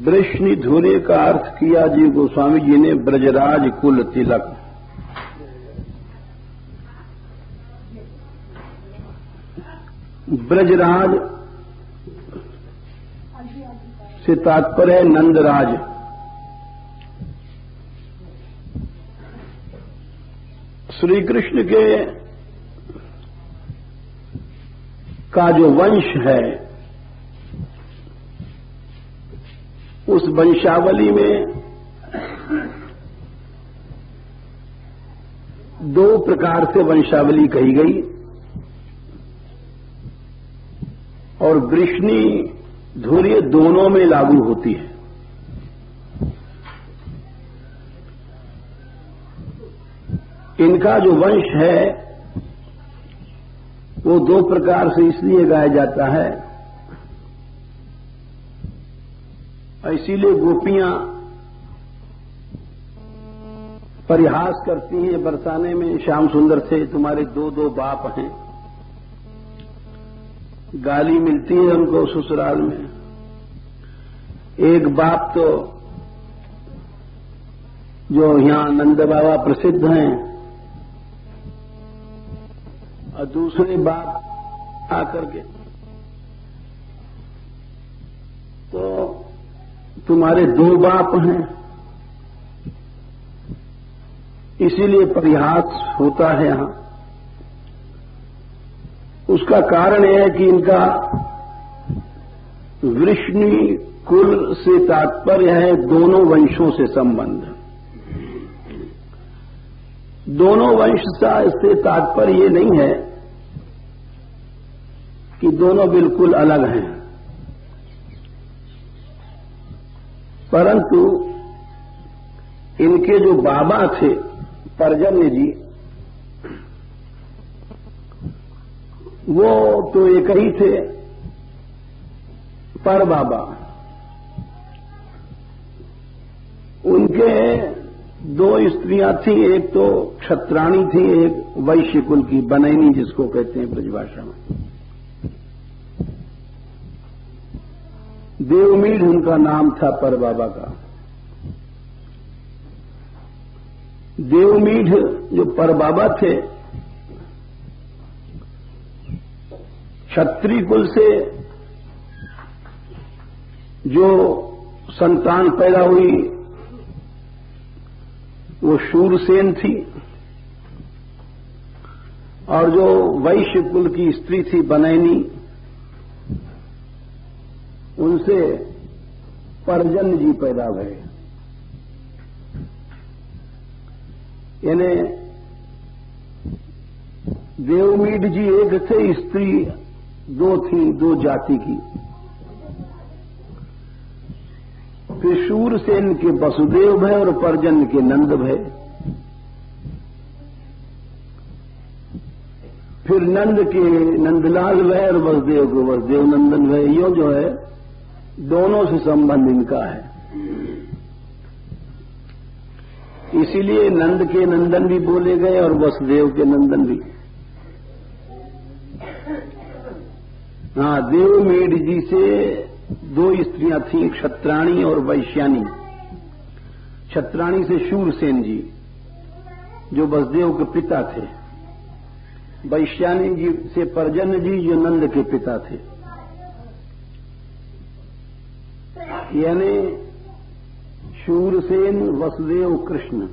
वृष्णिधुरे का अर्थ किया जी गोस्वामी जी ने ब्रजराज कुल तिलक। ब्रजराज से तात्पर्य है नंदराज। श्री कृष्ण के का जो वंश है उस वंशावली में दो प्रकार से वंशावली कही गई और वृष्णि धुर्य दोनों में लागू होती है। इनका जो वंश है वो दो प्रकार से इसलिए गाया जाता है, इसीलिए गोपियां परिहास करती हैं बरसाने में श्याम सुंदर से, तुम्हारे दो दो बाप हैं। गाली मिलती है उनको ससुराल में। एक बाप तो जो यहां नंद बाबा प्रसिद्ध हैं और दूसरे बाप आकर के तो तुम्हारे दो बाप हैं, इसीलिए परिहास होता है यहां। उसका कारण यह है कि इनका वृष्णि कुल से तात्पर्य है दोनों वंशों से संबंध। दोनों वंश से तात्पर्य ये नहीं है कि दोनों बिल्कुल अलग हैं, परंतु इनके जो बाबा थे पर्जन्य जी, वो तो एक ही थे, पर बाबा। उनके दो स्त्रियां थी, एक तो क्षत्राणी थी, एक वैश्य कुल की, बनैनी जिसको कहते हैं ब्रजभाषा में। देवमीढ़ उनका नाम था पर बाबा का। देवमीढ़ जो पर बाबा थे, क्षत्रिय कुल से जो संतान पैदा हुई वो शूरसेन थी, और जो वैश्य कुल की स्त्री थी बनैनी, उनसे पर्जन्य जी पैदा भये। यानी देवमीढ़ जी एक थे, स्त्री दो थी, दो जाति की। फिर शूरसेन के वसुदेव भय और पर्जन्य के नंद भय। फिर नंद के नंदलाल भय और वसुदेव को वसुदेव नंदन भय। यो जो है दोनों से संबंध इनका है, इसीलिए नंद के नंदन भी बोले गए और वसुदेव के नंदन भी। हाँ, देवमीढ़ जी से दो स्त्रियां थीं, क्षत्राणी और वैश्यानी। क्षत्राणी से शूरसेन जी जो वसुदेव के पिता थे, वैश्यानी जी से पर्जन्य जी जो नंद के पिता थे। यानी शूरसेन वसुदेव कृष्ण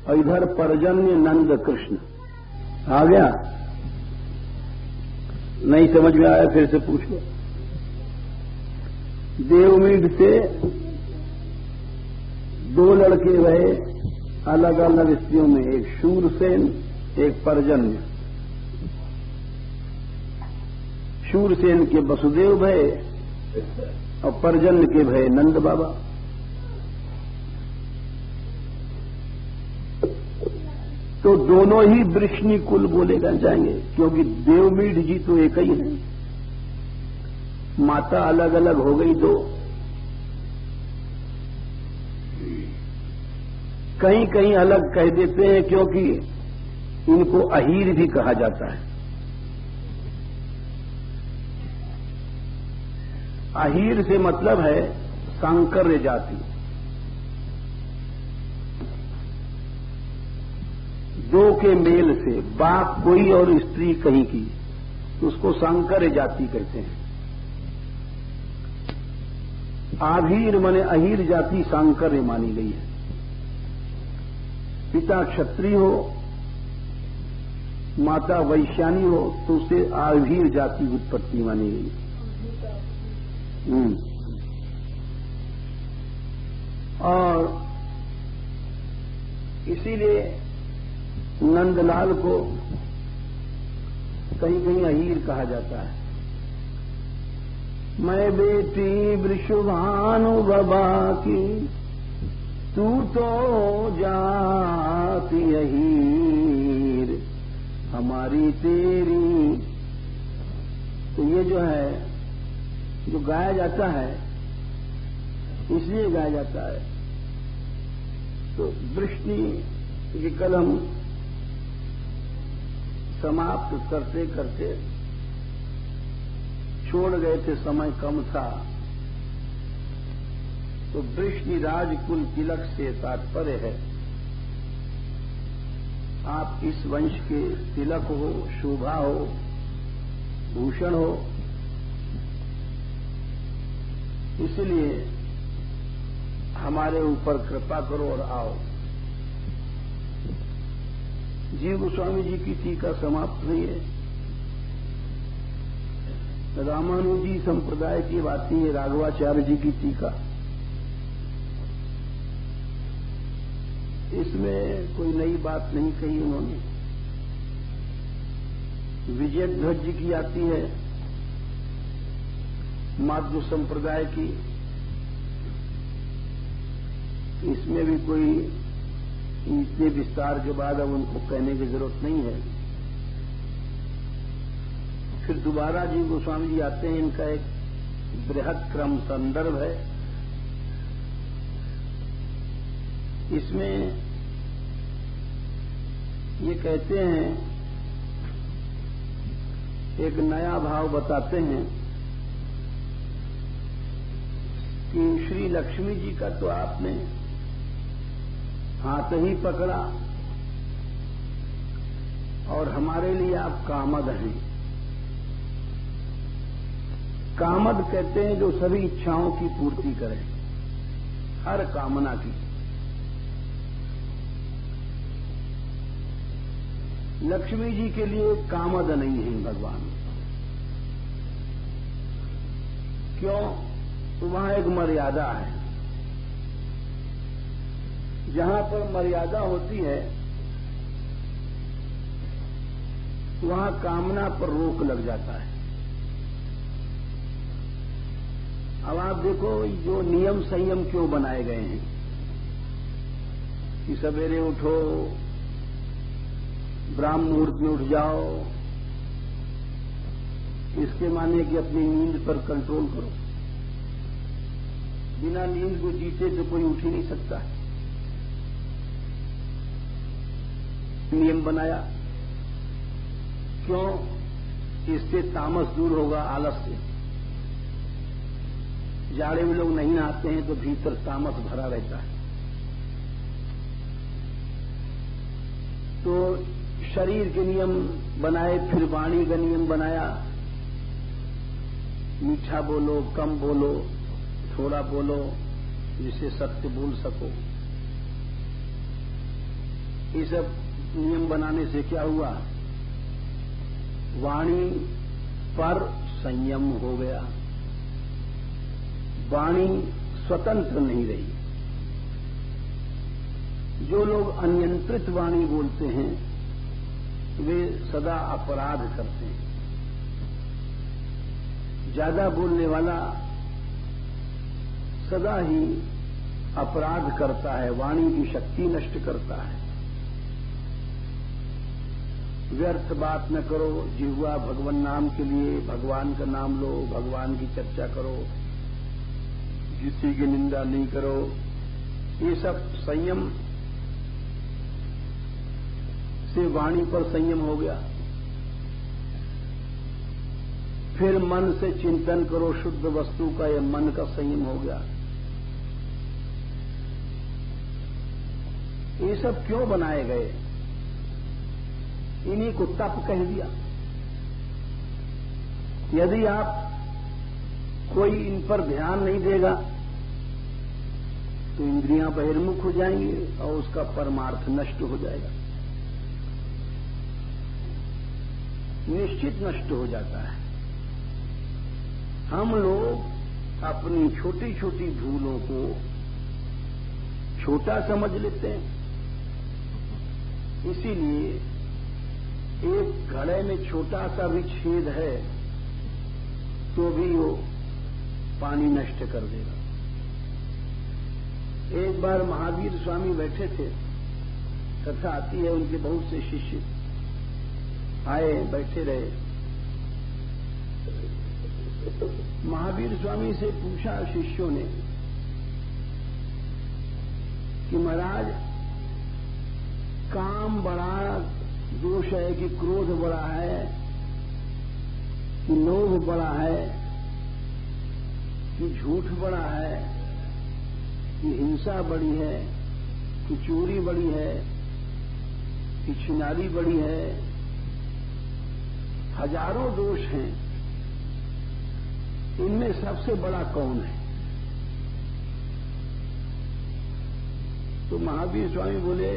और इधर पर्जन्य नंद कृष्ण। आ गया? नहीं समझ में आया फिर से पूछ लो। देवमीढ़ से दो लड़के रहे अलग अलग स्त्रियों में, एक शूरसेन एक पर्जन्य। शूरसेन के वसुदेव भय और पर्जन्य के भय नंद बाबा। तो दोनों ही वृष्णि कुल बोले जाएंगे, क्योंकि देवमीढ़ जी तो एक ही है, माता अलग अलग हो गई दो। कहीं कहीं अलग कह देते हैं क्योंकि इनको अहीर भी कहा जाता है। अहीर से मतलब है सांकर्य जाति। दो के मेल से, बाप कोई और स्त्री कहीं की, तो उसको सांकर्य जाति कहते हैं। आभीर माने अहीर जाति सांकर्य मानी गई है। पिता क्षत्रिय हो, माता वैश्यानी हो, तो उसे आभीर जाति उत्पत्ति मानी गई। और इसीलिए नंदलाल को कहीं कहीं अहीर कहा जाता है। मैं बेटी वृषभानुभवा की, तू तो जाती अहीर हमारी तेरी। तो ये जो है, जो गाया जाता है, इसलिए गाया जाता है। तो वृष्णि की कलम समाप्त करते करते छोड़ गए थे, समय कम था, तो वृष्णि राजकुल तिलक से तात्पर्य है आप इस वंश के तिलक हो, शोभा हो, भूषण हो। इसलिए हमारे ऊपर कृपा करो और आओ। जीव गोस्वामी जी की टीका समाप्त हुई है। रामानुजी संप्रदाय की बात है, राघवाचार्य जी की टीका। इसमें कोई नई बात नहीं कही उन्होंने। विजयध्वज जी की आती है, माध्व संप्रदाय की। इसमें भी कोई इतने विस्तार के बाद अब उनको कहने की जरूरत नहीं है। फिर दोबारा जी गोस्वामी जी आते हैं, इनका एक बृहद क्रम संदर्भ है। इसमें ये कहते हैं, एक नया भाव बताते हैं कि श्री लक्ष्मी जी का तो आपने हाथ ही पकड़ा और हमारे लिए आप कामद हैं। कामद कहते हैं जो सभी इच्छाओं की पूर्ति करें, हर कामना की। लक्ष्मी जी के लिए कामद नहीं है भगवान। क्यों? तो वहां एक मर्यादा है। जहां पर मर्यादा होती है वहां कामना पर रोक लग जाता है। अब आप देखो, जो नियम संयम क्यों बनाए गए हैं कि सवेरे उठो, ब्राह्म मुहूर्त में उठ जाओ, इसके माने कि अपनी नींद पर कंट्रोल करो। बिना नींद को जीते तो कोई उठ ही नहीं सकता है। नियम बनाया क्यों? इससे तामस दूर होगा, आलस से। जाड़े में लोग नहीं नहाते हैं तो भीतर तामस भरा रहता है। तो शरीर के नियम बनाए, फिर वाणी का नियम बनाया। मीठा बोलो, कम बोलो, थोड़ा बोलो, जिससे सत्य बोल सको। ये सब नियम बनाने से क्या हुआ? वाणी पर संयम हो गया। वाणी स्वतंत्र नहीं रही। जो लोग अनियंत्रित वाणी बोलते हैं वे सदा अपराध करते हैं। ज्यादा बोलने वाला सदा ही अपराध करता है, वाणी की शक्ति नष्ट करता है। व्यर्थ बात न करो, जिह्वा भगवान नाम के लिए, भगवान का नाम लो, भगवान की चर्चा करो, किसी की निंदा नहीं करो। ये सब संयम से वाणी पर संयम हो गया। फिर मन से चिंतन करो शुद्ध वस्तु का, यह मन का संयम हो गया। ये सब क्यों बनाए गए? इन्हीं को तप कह दिया। यदि आप कोई इन पर ध्यान नहीं देगा तो इंद्रियां बहिर्मुख हो जाएंगी और उसका परमार्थ नष्ट हो जाएगा, निश्चित नष्ट हो जाता है। हम लोग अपनी छोटी छोटी भूलों को छोटा समझ लेते हैं, इसीलिए एक घड़े में छोटा सा भी छेद है तो भी वो पानी नष्ट कर देगा। एक बार महावीर स्वामी बैठे थे, कथा आती है, उनके बहुत से शिष्य आए, बैठे रहे। महावीर स्वामी से पूछा शिष्यों ने कि महाराज, काम बड़ा दोष है कि क्रोध बड़ा है कि लोभ बड़ा है कि झूठ बड़ा है कि हिंसा बड़ी है कि चोरी बड़ी है कि छिनारी बड़ी है? हजारों दोष हैं, इनमें सबसे बड़ा कौन है? तो महावीर स्वामी बोले,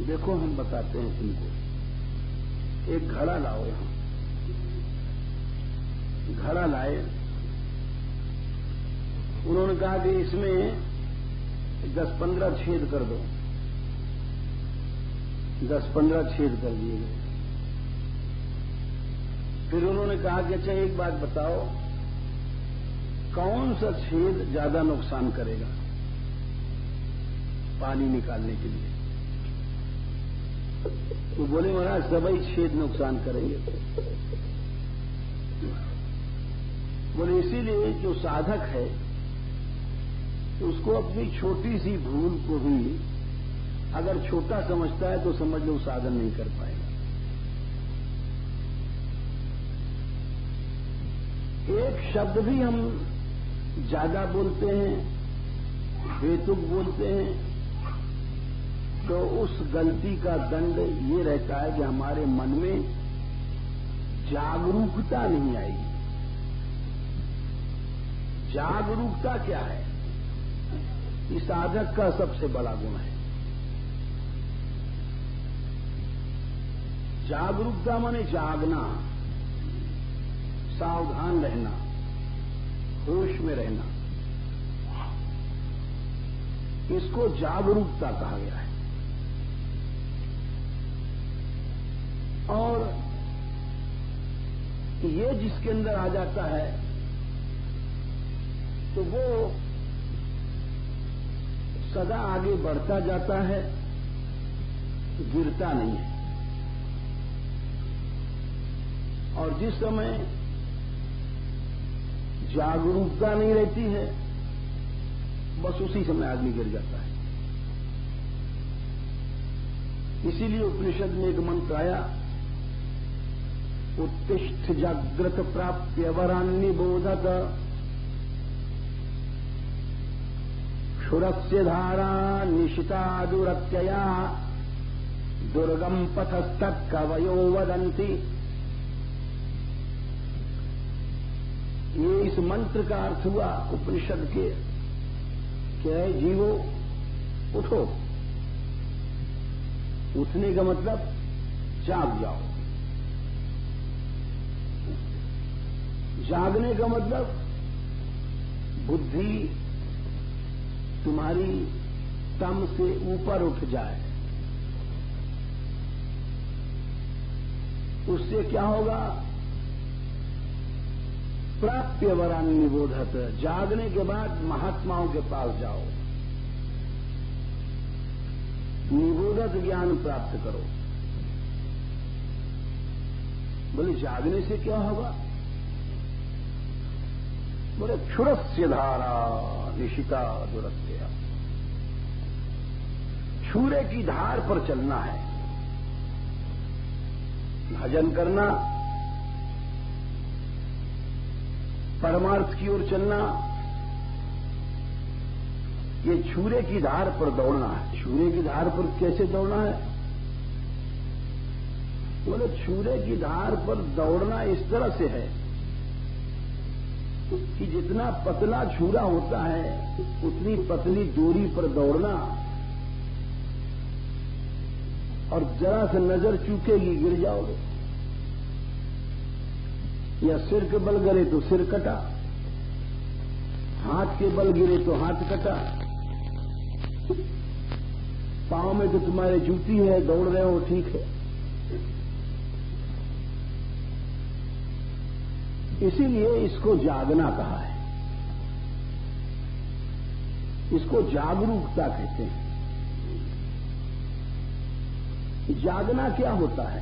देखो हम बताते हैं तुमको। एक घड़ा लाओ, यहां घड़ा लाए। उन्होंने कहा कि इसमें 10-15 छेद कर दो। 10-15 छेद कर दिए गए। फिर उन्होंने कहा कि अच्छा एक बात बताओ, कौन सा छेद ज्यादा नुकसान करेगा पानी निकालने के लिए? तो बोले महाराज सभी छेद नुकसान करेंगे। बोले इसीलिए जो साधक है उसको अपनी छोटी सी भूल को भी अगर छोटा समझता है तो समझ लो साधन नहीं कर पाएगा। एक शब्द भी हम ज्यादा बोलते हैं, बेतुक बोलते हैं, तो उस गलती का दंड ये रहता है कि हमारे मन में जागरूकता नहीं आएगी। जागरूकता क्या है? इस साधक का सबसे बड़ा गुण है। जागरूकता माने जागना, सावधान रहना, होश में रहना, इसको जागरूकता कहा गया है। और ये जिसके अंदर आ जाता है तो वो सदा आगे बढ़ता जाता है, गिरता नहीं है। और जिस समय जागरूकता नहीं रहती है, बस उसी समय आदमी गिर जाता है। इसीलिए उपनिषद में एक मंत्र आया, उत्तिष्ठ जाग्रत प्राप्य वरान्नि बोधत क्षुरस्य धारा निशिता दुरत्यया दुर्गम पथस्तत् कवयो वदन्ति। ये इस मंत्र का अर्थ हुआ उपनिषद के, क्या है? जीवो उठो। उठने का मतलब जाग जाओ। जागने का मतलब बुद्धि तुम्हारी तम से ऊपर उठ जाए। उससे क्या होगा? प्राप्य वरान्नि निबोधत। जागने के बाद महात्माओं के पास जाओ, निबोधत ज्ञान प्राप्त करो। बोले जागने से क्या होगा? बोले क्षुरस्य धारा निशिता दुरत्यया। छूरे की धार पर चलना है। भजन करना, परमार्थ की ओर चलना, ये छुरे की धार पर दौड़ना है। छुरे की धार पर कैसे दौड़ना है? बोले छुरे की धार पर दौड़ना इस तरह से है कि जितना पतला छुरा होता है उतनी पतली दूरी पर दौड़ना, और जरा से नजर चूकेगी गिर जाओगे, या सिर के बल गिरे तो सिर कटा, हाथ के बल गिरे तो हाथ कटा, पांव में तो तुम्हारे जूती है, दौड़ रहे हो ठीक है। इसीलिए इसको जागना कहा है, इसको जागरूकता कहते हैं। जागना क्या होता है?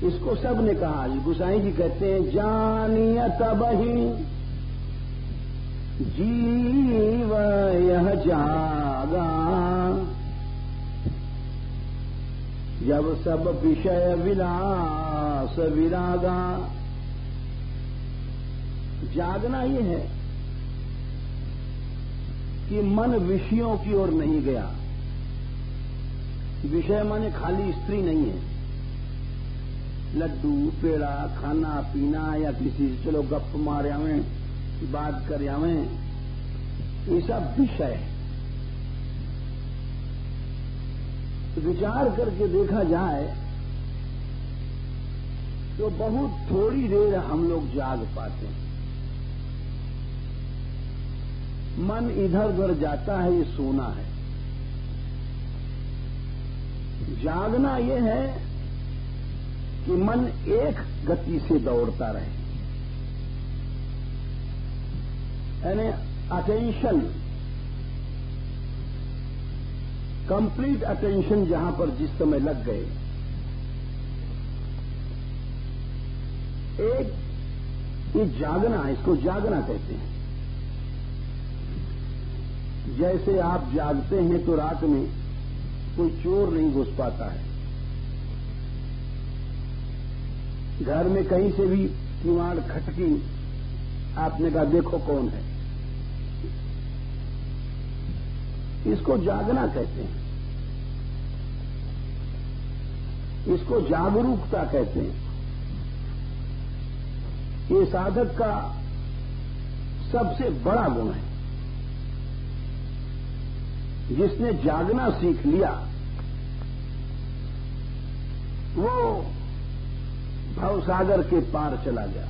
इसको सब ने कहा। गोसाई जी कहते हैं जानिय तबहि जीव यह जागा, जब सब विषय विलास विरागा। जागना ये है कि मन विषयों की ओर नहीं गया। विषय माने खाली स्त्री नहीं है, लड्डू पेड़ा खाना पीना या किसी से चलो गप मार आवें, बात कर आवें, ये सब विषय है। विचार करके देखा जाए तो बहुत थोड़ी देर हम लोग जाग पाते हैं। मन इधर उधर जाता है, ये सोना है। जागना ये है कि मन एक गति से दौड़ता रहे, यानी अटेंशन, कंप्लीट अटेंशन जहां पर जिस समय लग गए। एक ये जागना है, इसको जागना कहते हैं। जैसे आप जागते हैं तो रात में कोई चोर नहीं घुस पाता है, घर में कहीं से भी किवाड़ खटकी, आपने कहा देखो कौन है, इसको जागना कहते हैं, इसको जागरूकता कहते हैं। ये साधक का सबसे बड़ा गुण है। जिसने जागना सीख लिया वो भवसागर के पार चला गया।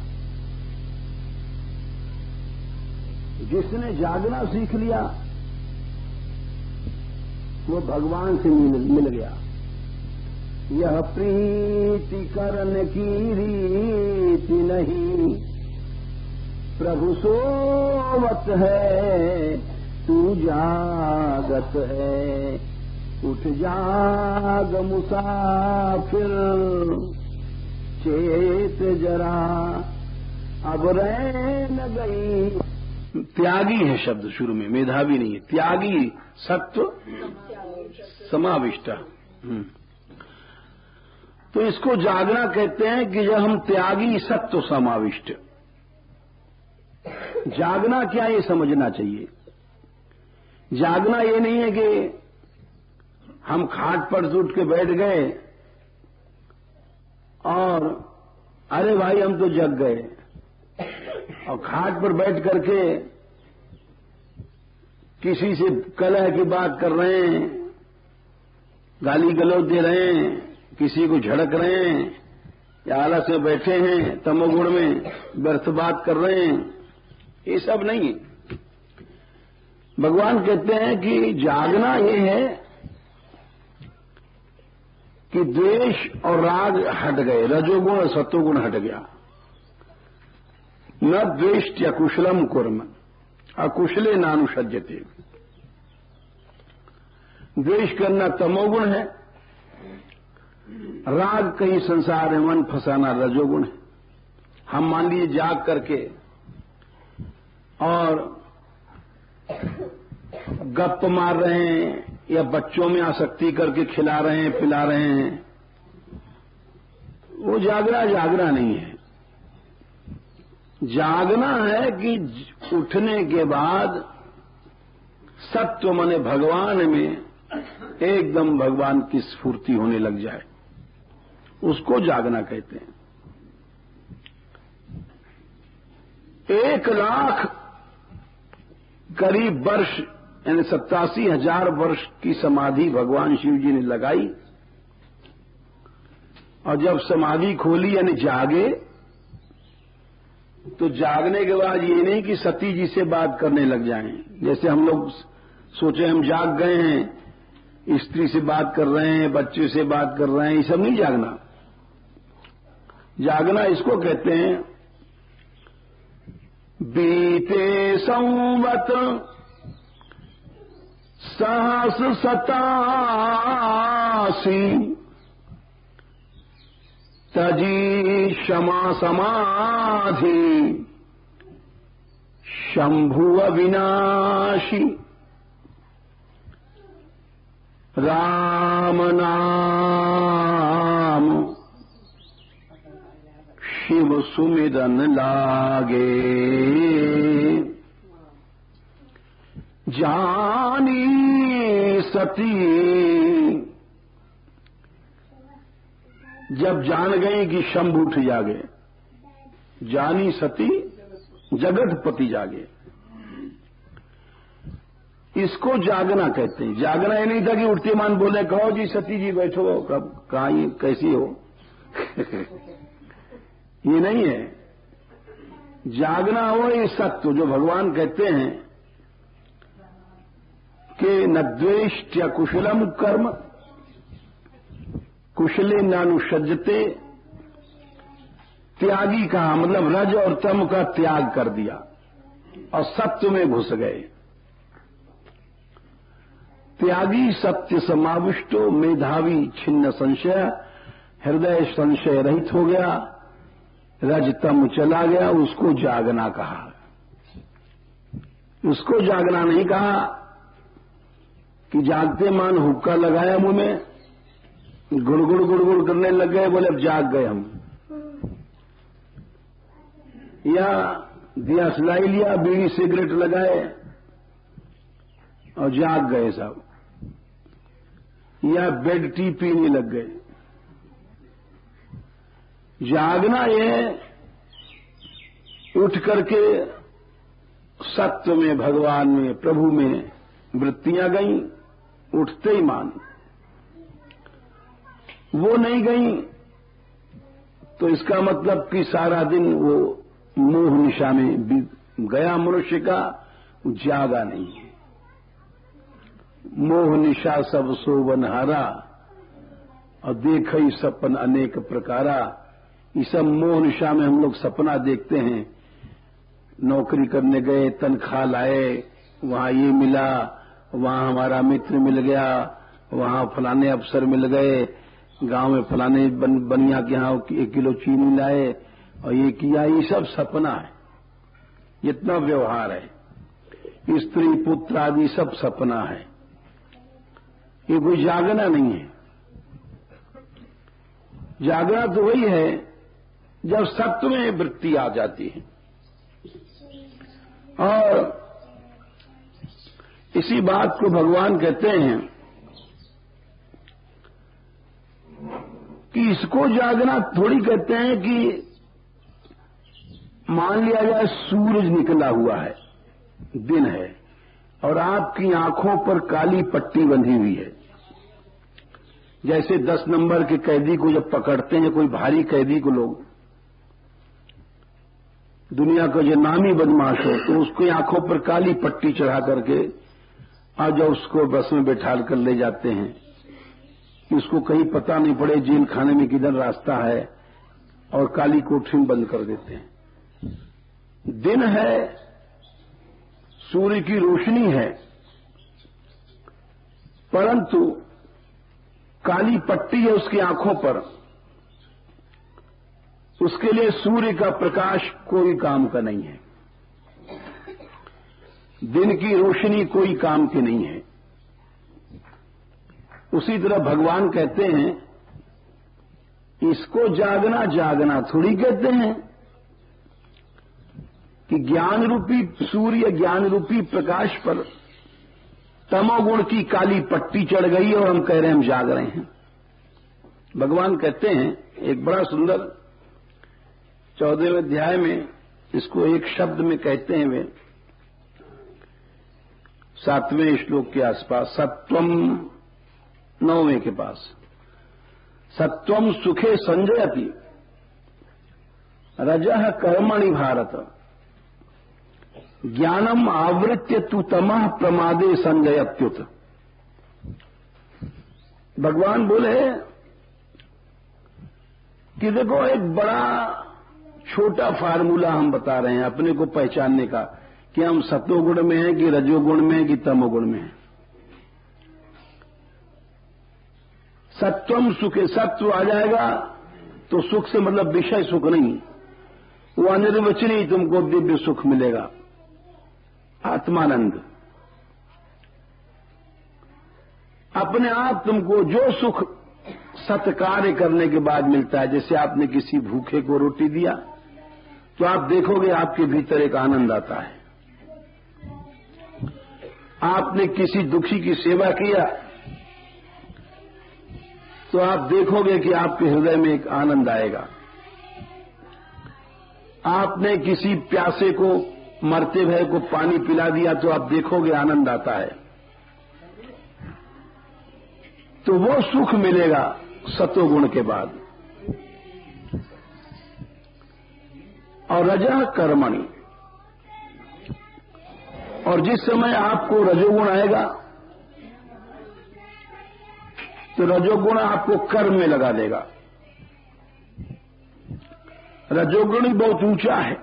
जिसने जागना सीख लिया वो भगवान से मिल गया। यह प्रीति करने की रीति नहीं, प्रभु सोवत है तू जागत है। उठ जाग मुसाफिर चेत जरा, अब रह न गई। त्यागी है शब्द शुरू में, मेधावी नहीं है। त्यागी सत्व समाविष्ट। तो इसको जागना कहते हैं कि जब हम त्यागी सत्व समाविष्ट। जागना क्या ये समझना चाहिए। जागना ये नहीं है कि हम खाट पर उठ के बैठ गए और अरे भाई हम तो जग गए, और खाट पर बैठ करके किसी से कलह की बात कर रहे हैं, गाली गलौज दे रहे हैं, किसी को झड़क रहे हैं, या आलस में बैठे हैं, तमोगुण में व्यर्थ बात कर रहे हैं, ये सब नहीं है। भगवान कहते हैं कि जागना ये है कि द्वेष और राग हट गए, रजोगुण और सत्वगुण हट गया। न द्वेष्ट अकुशलम कुर्म अकुशले नानुसज्जते। द्वेष करना तमोगुण है, राग कहीं संसार में मन फंसाना रजोगुण है। हम मान लीजिए जाग करके और गप मार रहे हैं या बच्चों में आसक्ति करके खिला रहे हैं पिला रहे हैं, वो जागना नहीं है। जागना है कि उठने के बाद सत्व माने भगवान में एकदम भगवान की स्फूर्ति होने लग जाए, उसको जागना कहते हैं। 1,00,000 करीब वर्ष यानी 87,000 वर्ष की समाधि भगवान शिव जी ने लगाई, और जब समाधि खोली यानी जागे, तो जागने के बाद ये नहीं कि सती जी से बात करने लग जाएं। जैसे हम लोग सोचे हम जाग गए हैं, स्त्री से बात कर रहे हैं, बच्चे से बात कर रहे हैं, ये सब नहीं जागना। जागना इसको कहते हैं बीते संवत सहस सतासी तजी क्षमा समाधि शंभु अविनाशी राम नाम शिव सुमिरन लागे जानी सती। जब जान गई कि शंभु उठ जागे, जानी सती जगतपति जागे, इसको जागना कहते हैं। जागना ये नहीं था कि उठते मान बोले कहो जी सती जी बैठो, कब कहाँ कैसी हो ये नहीं है। जागना हो ये सत्य जो भगवान कहते हैं कि न द्वेष्ट्य कुशलम कर्म कुशले नानुसज्जते। त्यागी का मतलब रज और तम का त्याग कर दिया और सत्य में घुस गए। त्यागी सत्य समाविष्टो मेधावी छिन्न संशय, हृदय संशय रहित हो गया, रजतम चला गया, उसको जागना कहा। उसको जागना नहीं कहा कि जागते मान हुक्का लगाया मुंह में, गुड़गुड़ गुड़गुड़ करने लग गए, बोले अब जाग गए हम, या दिया सलाई लिया, बीड़ी सिगरेट लगाए और जाग गए सब, या बेड टी पीने लग गए। जागना ये उठ करके सत्य में, भगवान में, प्रभु में वृत्तियां गईं, उठते ही मान। वो नहीं गई तो इसका मतलब कि सारा दिन वो मोह निशा में गया मनुष्य का, जागा नहीं है। मोह निशा सब सोवन हारा और देखई सपन अनेक प्रकारा। इस सब मोह निशा में हम लोग सपना देखते हैं, नौकरी करने गए, तनख्वाह लाए, वहां ये मिला, वहां हमारा मित्र मिल गया, वहां फलाने अफसर मिल गए, गांव में फलाने बनिया के यहां 1 किलो चीनी लाए और ये किया। ये सब सपना है, जितना व्यवहार है, स्त्री पुत्र आदि सब सपना है, ये कोई जागना नहीं है। जागना तो वही है जब सत्य में वृत्ति आ जाती है। और इसी बात को भगवान कहते हैं कि इसको जागना थोड़ी कहते हैं कि मान लिया जाए सूरज निकला हुआ है, दिन है, और आपकी आंखों पर काली पट्टी बंधी हुई है। जैसे 10 नंबर के कैदी को जब पकड़ते हैं, कोई भारी कैदी को लोग, दुनिया का जो नामी बदमाश हो, तो उसकी आंखों पर काली पट्टी चढ़ा करके और जब उसको बस में बैठा कर ले जाते हैं कि उसको कहीं पता नहीं पड़े जेल खाने में किधर रास्ता है, और काली कोठरी में बंद कर देते हैं। दिन है, सूर्य की रोशनी है, परंतु काली पट्टी है उसकी आंखों पर। उसके लिए सूर्य का प्रकाश कोई काम का नहीं है, दिन की रोशनी कोई काम की नहीं है। उसी तरह भगवान कहते हैं, इसको जागना जागना थोड़ी कहते हैं। कि ज्ञान रूपी सूर्य, ज्ञान रूपी प्रकाश पर तमोगुण की काली पट्टी चढ़ गई और हम कह रहे हैं हम जाग रहे हैं। भगवान कहते हैं एक बड़ा सुंदर 14वें अध्याय में, इसको एक शब्द में कहते हैं वे 7वें श्लोक के आसपास, सत्वम 9वें के पास, सत्वम सुखे संजयति रजः कर्मणि भारत ज्ञानम आवृत्य तु तमः प्रमादे संजयत्युत। भगवान बोले कि देखो एक बड़ा छोटा फार्मूला हम बता रहे हैं अपने को पहचानने का कि हम सत्वगुण में हैं कि रजोगुण में हैं कि तमोगुण में हैं। सत्वम सुखे, सत्व आ जाएगा तो सुख से मतलब विषय सुख नहीं, वो अनिर्वचनीय तुमको दिव्य सुख मिलेगा, आत्मानंद। अपने आप तुमको जो सुख सत्कार्य करने के बाद मिलता है, जैसे आपने किसी भूखे को रोटी दिया तो आप देखोगे आपके भीतर एक आनंद आता है। आपने किसी दुखी की सेवा किया तो आप देखोगे कि आपके हृदय में एक आनंद आएगा। आपने किसी प्यासे को, मरते भय को पानी पिला दिया तो आप देखोगे आनंद आता है। तो वो सुख मिलेगा सतोगुण के बाद। और रजः कर्मणि, और जिस समय आपको रजोगुण आएगा तो रजोगुण आपको कर्म में लगा देगा। रजोगुण ही बहुत ऊंचा है।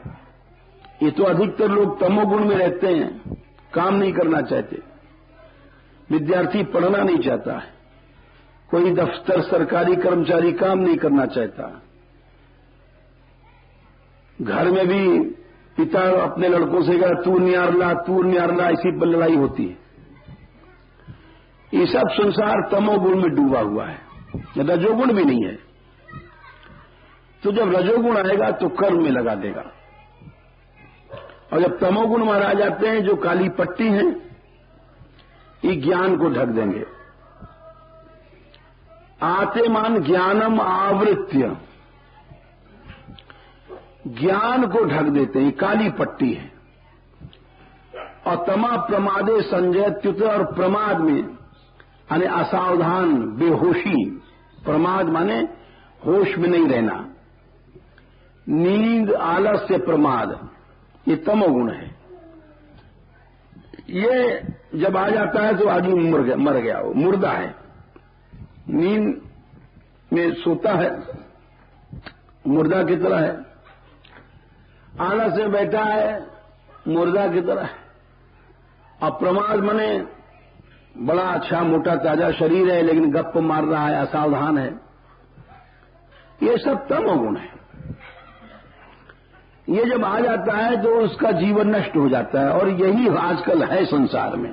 ये तो अधिकतर लोग तमोगुण में रहते हैं, काम नहीं करना चाहते। विद्यार्थी पढ़ना नहीं चाहता है, कोई दफ्तर सरकारी कर्मचारी काम नहीं करना चाहता। घर में भी पिता अपने लड़कों से कहा तू नियारला, इसी पर लड़ाई होती है। ये सब संसार तमोगुण में डूबा हुआ है, रजोगुण भी नहीं है। तो जब रजोगुण आएगा तो कर्म में लगा देगा, और जब तमोगुण महाराज आते हैं जो काली पट्टी है, ये ज्ञान को ढक देंगे। आते मान ज्ञानम आवृत्य, ज्ञान को ढक देते हैं, काली पट्टी है। और तमा प्रमादे संजयत्युत, और प्रमाद में यानी असावधान, बेहोशी, प्रमाद माने होश में नहीं रहना, नींद, आलस्य, प्रमाद, ये तमोगुण है। ये जब आ जाता है तो आदमी मर गया, वो मुर्दा है। नींद में सोता है, मुर्दा की तरह है। आलस से बैठा है, मुर्दा की तरह है। और प्रमाद माने बड़ा अच्छा मोटा ताजा शरीर है लेकिन गप्प मार रहा है, असावधान है। ये सब तमोगुण है। ये जब आ जाता है तो उसका जीवन नष्ट हो जाता है, और यही आजकल है संसार में।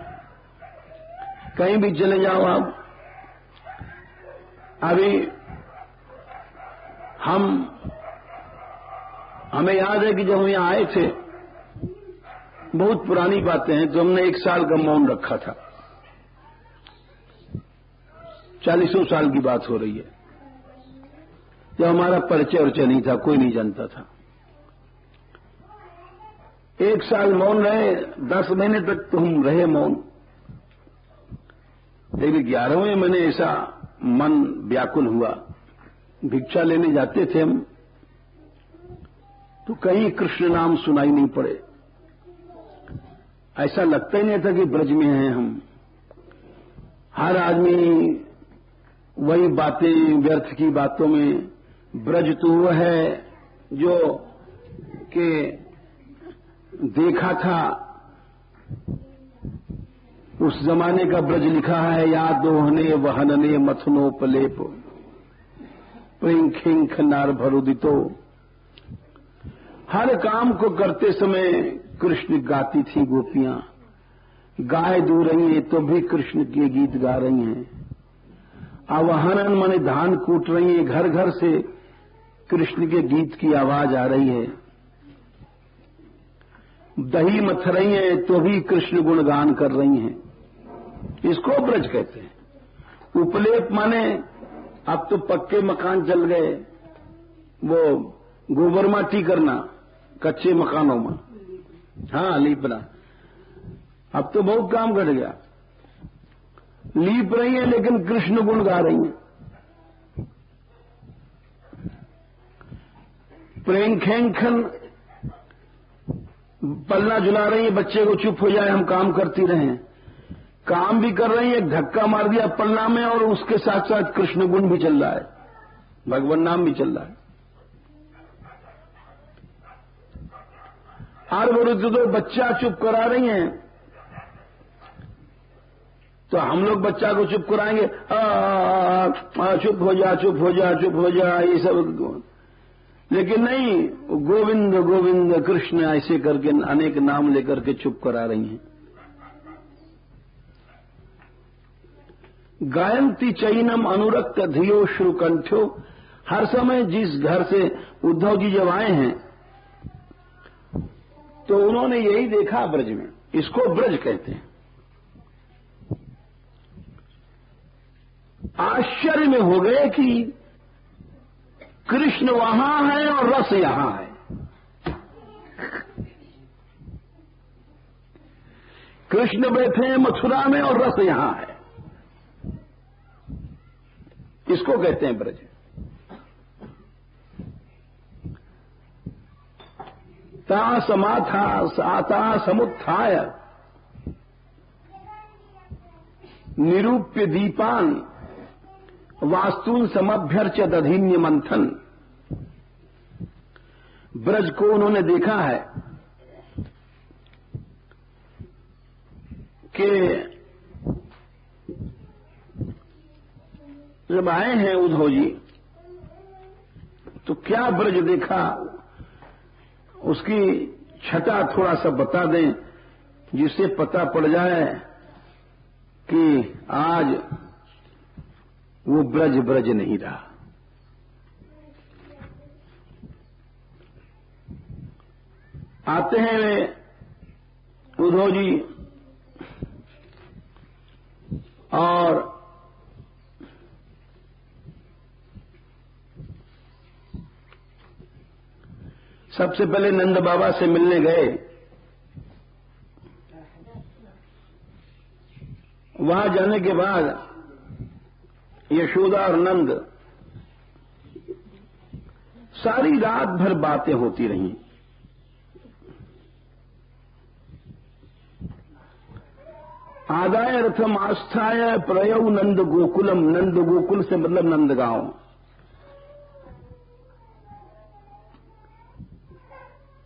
कहीं भी चले जाओ आप, अभी हमें याद है कि जब हम यहां आए थे, बहुत पुरानी बातें हैं, तो हमने 1 साल का मौन रखा था। 40 साल की बात हो रही है, जब हमारा परिचय नहीं था, कोई नहीं जानता था। 1 साल मौन रहे, 10 महीने तक तो हम रहे मौन। लेकिन 11वें महीने ऐसा मन व्याकुल हुआ। भिक्षा लेने जाते थे हम, तो कहीं कृष्ण नाम सुनाई नहीं पड़े। ऐसा लगता ही नहीं था कि ब्रज में हैं हम। हर आदमी वही बातें, व्यर्थ की बातों में। ब्रज तो वह है जो कि देखा था, उस जमाने का ब्रज लिखा है, या दोहने वहनने मथनोपलेप प्रिंखिंख नार भरुदितो। हर काम को करते समय कृष्ण गाती थी गोपियां, गाय दू रही हैं तो भी कृष्ण के गीत गा रही हैं। अवहनन माने धान कूट रही हैं, घर घर से कृष्ण के गीत की आवाज आ रही है। दही मथ रही हैं तो भी कृष्ण गुणगान कर रही हैं। इसको ब्रज कहते हैं। उपलेप माने अब तो पक्के मकान चल गए, वो गोबर माटी करना कच्चे मकानों में, हाँ लीपना, अब तो बहुत काम घट गया। लीप रही हैं लेकिन कृष्ण गुण गा रही हैं। प्रेम खेंखन पलना झुला रही है, बच्चे को चुप हो जाए हम काम करती रहें। काम भी कर रही है, धक्का मार दिया पलना में और उसके साथ साथ कृष्ण गुण भी चल रहा है, भगवान नाम भी चल रहा है। हर विरुद्ध तो बच्चा चुप करा रही हैं, तो हम लोग बच्चा को चुप कराएंगे, चुप हो जा चुप हो जा चुप हो जा, ये सब। लेकिन नहीं, गोविंद गोविंद कृष्ण ऐसे करके अनेक नाम लेकर के चुप करा रही हैं। गायंती चैनम अनुरक्त धियो श्रुकंठ्यो। हर समय जिस घर से उद्धव जी जब आए हैं तो उन्होंने यही देखा ब्रज में, इसको ब्रज कहते हैं। आश्चर्य में हो गए कि कृष्ण वहां है और रस यहां है। कृष्ण बैठे हैं मथुरा में और रस यहां है, इसको कहते हैं ब्रज। ता समाथा साता समुत्थाय निरूप्य दीपान वास्तुन समभ्यर्च दधीन्य मंथन। ब्रज को उन्होंने देखा है कि जब आए हैं उद्धव जी तो क्या ब्रज देखा, उसकी छटा थोड़ा सा बता दें जिससे पता पड़ जाए कि आज वो ब्रज ब्रज नहीं रहा। आते हैं वे उद्धव जी और सबसे पहले नंद बाबा से मिलने गए। वहां जाने के बाद यशोदा और नंद सारी रात भर बातें होती रहीं। आदाय रथम आस्थाय प्रयौ नंद गोकुलम। नंद गोकुल से मतलब नंदगांव।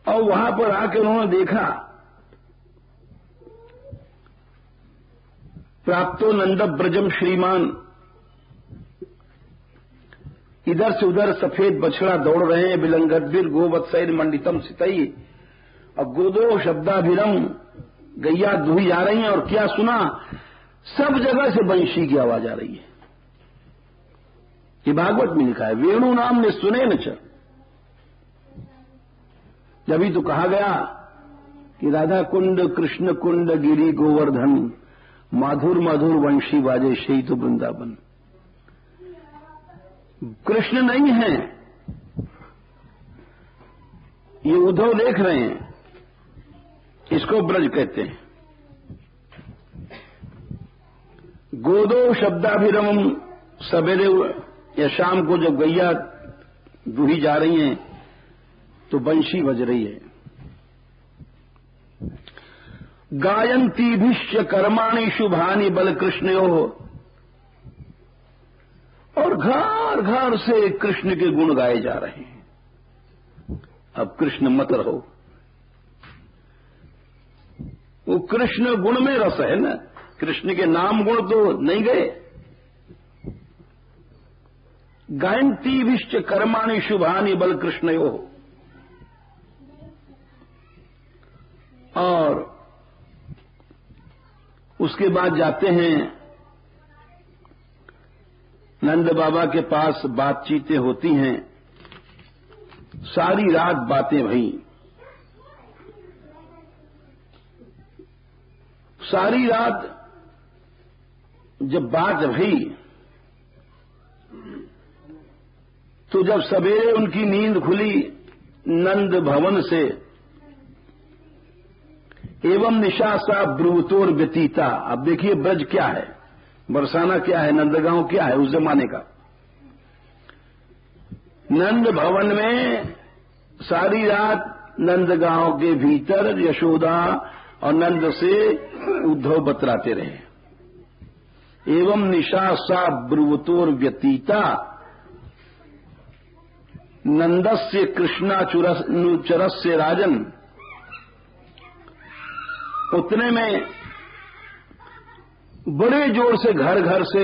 और वहां पर आकर उन्होंने देखा प्राप्तो नंद ब्रजम श्रीमान। इधर से उधर सफेद बछड़ा दौड़ रहे हैं, बिलंगद्भिर गोवत्सैर मंडितम सितई। और गोदो शब्दाभिरम, गैया दुही जा रही हैं। और क्या सुना, सब जगह से बंशी की आवाज आ रही है। ये भागवत में लिखा है, वेणु नाम ने सुने न च। जभी तो कहा गया कि राधा कुंड कृष्ण कुंड गिरी गोवर्धन, माधुर मधुर वंशी बाजे शही तो वृंदावन। कृष्ण नहीं है, ये उद्धव देख रहे हैं, इसको ब्रज कहते हैं। गोदो शब्दाभिरम, सवेरे या शाम को जब गैया दूही जा रही हैं तो बंशी बज रही है। गायंती भिष्य कर्माणि शुभानि बल कृष्णयो। और घर घर से कृष्ण के गुण गाए जा रहे हैं। अब कृष्ण मत रहो, वो कृष्ण गुण में रस है ना, कृष्ण के नाम गुण तो नहीं गए। गायंती विश्च कर्माणि शुभानि बल कृष्णयो। और उसके बाद जाते हैं नंद बाबा के पास, बातचीतें होती हैं, सारी रात बातें भई। सारी रात जब बात भई तो जब सवेरे उनकी नींद खुली नंद भवन से, एवं निशासा ब्रुवतोर व्यतीता। अब देखिए ब्रज क्या है, बरसाना क्या है, नंदगांव क्या है उस जमाने का। नंद भवन में सारी रात नंदगांव के भीतर यशोदा और नंद से उद्धव बतलाते रहे। एवं निशासा ब्रुवतोर व्यतीता नंदस्य कृष्णाचुरस्य राजन। उतने में बड़े जोर से घर घर से,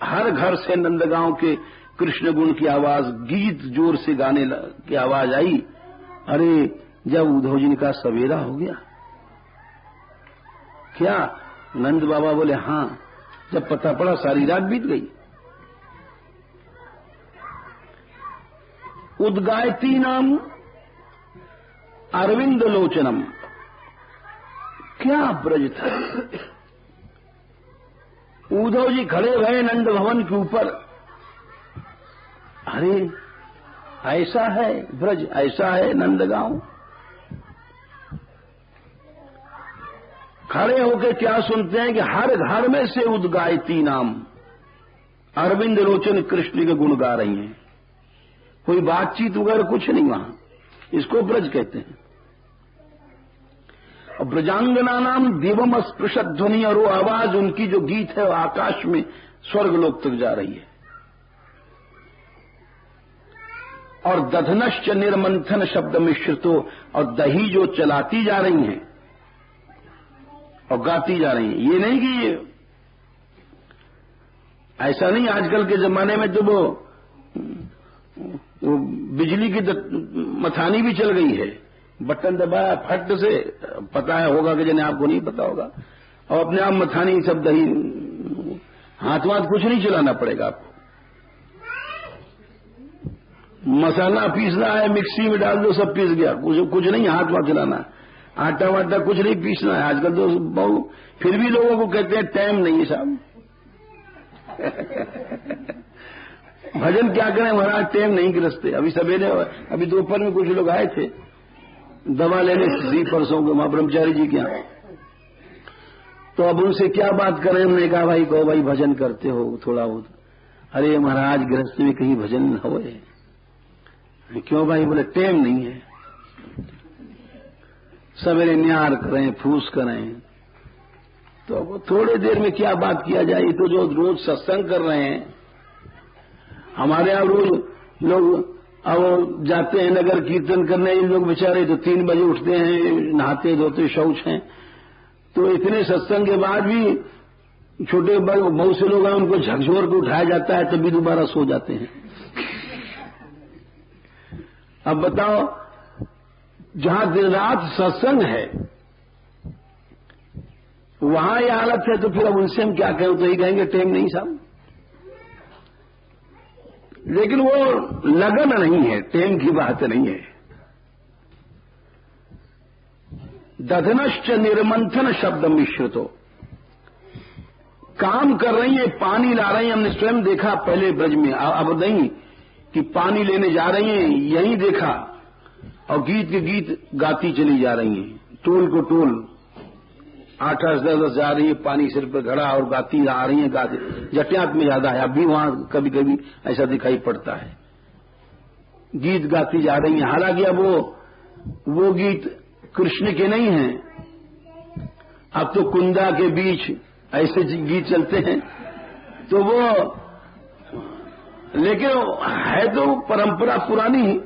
हर घर से नंदगांव के कृष्ण गुण की आवाज, गीत जोर से गाने की आवाज आई। अरे जब उद्धव जी का सवेरा हो गया क्या? नंद बाबा बोले हां। जब पता पड़ा सारी रात बीत गई। उद्गायती नाम अरविंद लोचनम। क्या ब्रज था। उद्धव जी खड़े भये नंद भवन के ऊपर। अरे ऐसा है ब्रज, ऐसा है नंदगांव। खड़े होकर क्या सुनते हैं कि हर घर में से उद्गायती नाम अरविंद लोचन कृष्ण के गुण गा रही हैं। कोई बातचीत वगैरह कुछ नहीं वहां, इसको ब्रज कहते हैं। और ब्रजांगना नाम दिवम स्पृशत ध्वनि, और वो आवाज उनकी जो गीत है वो आकाश में स्वर्गलोक तक जा रही है। और दधनश्च निर्मंथन शब्द मिश्रितो, और दही जो चलाती जा रही हैं और गाती जा रही हैं। ये नहीं कि ऐसा नहीं, आजकल के जमाने में तो वो बिजली की मथानी भी चल गई है। बटन दबाया फट से, पता है होगा कि जने आपको नहीं पता होगा, और अपने आप मथानी सब दही, हाथ वाथ कुछ नहीं चलाना पड़ेगा आपको। मसाला पीसना है मिक्सी में डाल दो, सब पीस गया, कुछ नहीं हाथ वाथ चलाना। आटा वाटा कुछ नहीं पीसना है आजकल तो बहुत। फिर भी लोगों को कहते हैं टाइम नहीं है साहब। भजन क्या करें महाराज, टाइम नहीं गिरसते। अभी सवेरे, अभी दोपहर में कुछ लोग आए थे दवा लेने दी परसों को वहां ब्रह्मचारी जी के यहाँ। तो अब उनसे क्या बात करें, हमने कहा भाई कहो भाई भजन करते हो थोड़ा बहुत। अरे महाराज गृहस्थ में कहीं भजन न हो। क्यों भाई? बोले टाइम नहीं है। सवेरे न्यार करें फूस करें, तो थोड़े देर में क्या बात किया जाए। तो जो रोज सत्संग कर रहे हैं, हमारे यहां रोज लोग अब जाते हैं नगर कीर्तन करने, इन लोग बेचारे तो 3 बजे उठते हैं, नहाते धोते शौच हैं। तो इतने सत्संग के बाद भी छोटे बहुत से लोग हैं उनको झकझोर के उठाया जाता है, तभी दोबारा सो जाते हैं। अब बताओ, जहां दिन रात सत्संग है वहां यह हालत है, तो फिर अब उनसे हम क्या कहें? तो ही कहेंगे टाइम नहीं साहब। लेकिन वो लगन नहीं है, टाइम की बात नहीं है। दधनश्च निर्मंथन शब्द मिश्रितो, काम कर रही है, पानी ला रही है। हमने स्वयं देखा पहले ब्रज में, अब नहीं कि पानी लेने जा रही हैं, यही देखा। और गीत के गीत गाती चली जा रही हैं, टोल को टोल 8-10 जा रही है, पानी सिर पर घड़ा और गाती आ रही हैं। गाती जटियात में ज्यादा है, अब भी वहां कभी कभी ऐसा दिखाई पड़ता है, गीत गाती जा रही हैं। हालांकि अब वो गीत कृष्ण के नहीं हैं, अब तो कुंदा के बीच ऐसे गीत चलते हैं। तो वो, लेकिन है तो परंपरा पुरानी ही।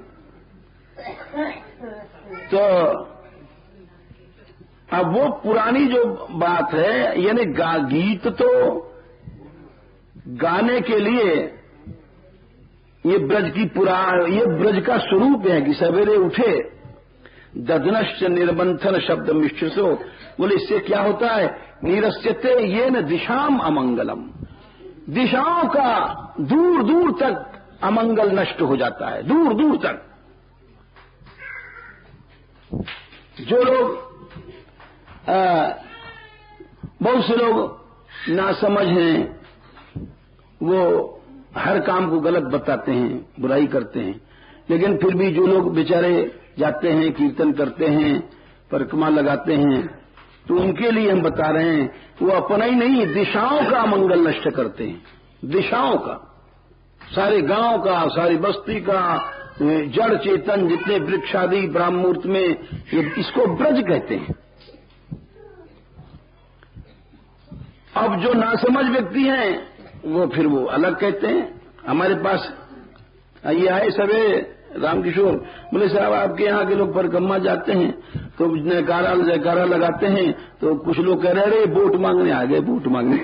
तो अब वो पुरानी जो बात है, यानी गीत तो गाने के लिए ये ब्रज की ये ब्रज का स्वरूप है कि सवेरे उठे दधनश्च निर्मंथन शब्द मिश्रितो। बोले इससे क्या होता है? निरस्यते ये न दिशाम अमंगलम, दिशाओं का दूर दूर तक अमंगल नष्ट हो जाता है, दूर दूर तक। जो लोग बहुत से लोग नासमझ हैं, वो हर काम को गलत बताते हैं, बुराई करते हैं, लेकिन फिर भी जो लोग बेचारे जाते हैं, कीर्तन करते हैं, परिक्रमा लगाते हैं, तो उनके लिए हम बता रहे हैं, वो अपना ही नहीं दिशाओं का मंगल नष्ट करते हैं, दिशाओं का, सारे गांव का, सारी बस्ती का, जड़ चेतन जितने वृक्षादि ब्रह्ममुहूर्त में, इसको ब्रज कहते हैं। अब जो नासमझ व्यक्ति हैं वो फिर वो अलग कहते हैं। हमारे पास ये आए सवे रामकिशोर, बोले साहब आपके यहाँ के लोग परिक्रमा जाते हैं तो जयकारा लगाते हैं, तो कुछ लोग कह रहे अरे वोट मांगने आ गए, वोट मांगने।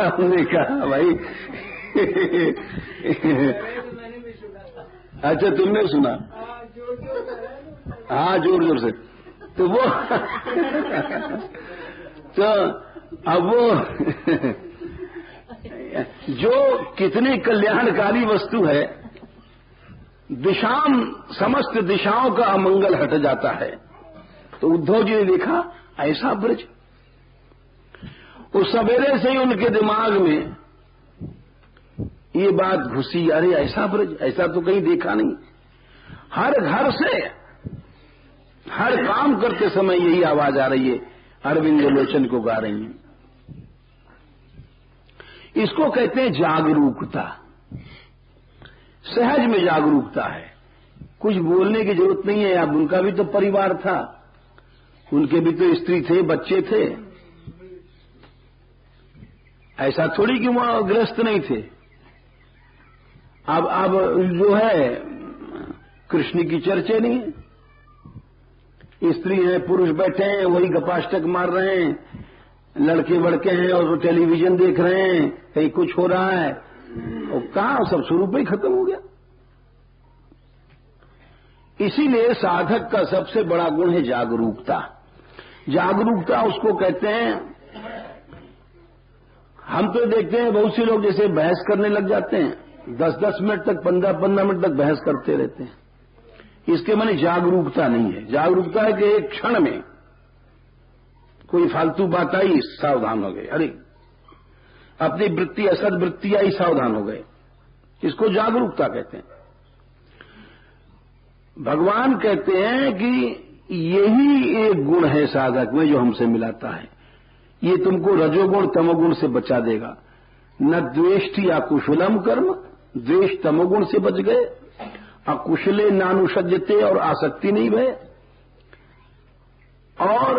हमने कहा भाई अच्छा तुमने सुना? हाँ जोर जोर से। तो वो तो अब वो जो कितनी कल्याणकारी वस्तु है, दिशाम समस्त दिशाओं का अमंगल हट जाता है। तो उद्धव जी ने देखा ऐसा ब्रज, उस सवेरे से ही उनके दिमाग में ये बात घुसी, अरे ऐसा ब्रज, ऐसा तो कहीं देखा नहीं। हर घर से हर काम करते समय यही आवाज आ रही है, अरविंद लोचन को गा रही है। इसको कहते हैं जागरूकता, सहज में जागरूकता है, कुछ बोलने की जरूरत नहीं है। अब उनका भी तो परिवार था, उनके भी तो स्त्री थे, बच्चे थे, ऐसा थोड़ी कि वहां ग्रस्त नहीं थे। अब जो है कृष्ण की चर्चा नहीं है, स्त्री है, पुरुष बैठे हैं, वही गपाष्टक मार रहे हैं, लड़के बड़के हैं और वो टेलीविजन देख रहे हैं, कहीं कुछ हो रहा है, और कहां सब शुरू पे ही खत्म हो गया। इसीलिए साधक का सबसे बड़ा गुण है जागरूकता। जागरूकता उसको कहते हैं। हम तो देखते हैं बहुत से लोग जैसे बहस करने लग जाते हैं, 10-10 मिनट तक, 15-15 मिनट तक बहस करते रहते हैं। इसके माने जागरूकता नहीं है। जागरूकता है कि एक क्षण में कोई फालतू बात आई, सावधान हो गए, अरे अपनी वृत्ति असद वृत्ति आई, सावधान हो गए, इसको जागरूकता कहते हैं। भगवान कहते हैं कि यही एक गुण है साधक में जो हमसे मिलाता है, ये तुमको रजोगुण तमोगुण से बचा देगा। न द्वेष्टि अकुशलम कर्म, द्वेष तमोगुण से बच गए, अकुशले नानुषज्यते और आसक्ति नहीं भय, और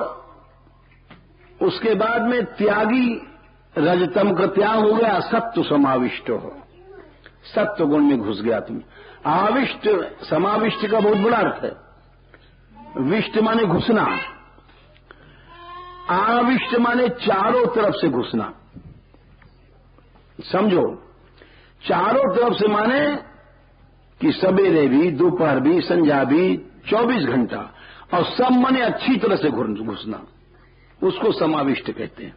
उसके बाद में त्यागी रजतम का त्याग हो गया, सत्व समाविष्ट हो, सत्व गुण में घुस गया तुम। आविष्ट समाविष्ट का बहुत बड़ा अर्थ है। विष्ट माने घुसना, आविष्ट माने चारों तरफ से घुसना। समझो, चारों तरफ से माने कि सवेरे भी, दोपहर भी, संध्या भी, 24 घंटा, और सब माने अच्छी तरह से घुसना, उसको समाविष्ट कहते हैं।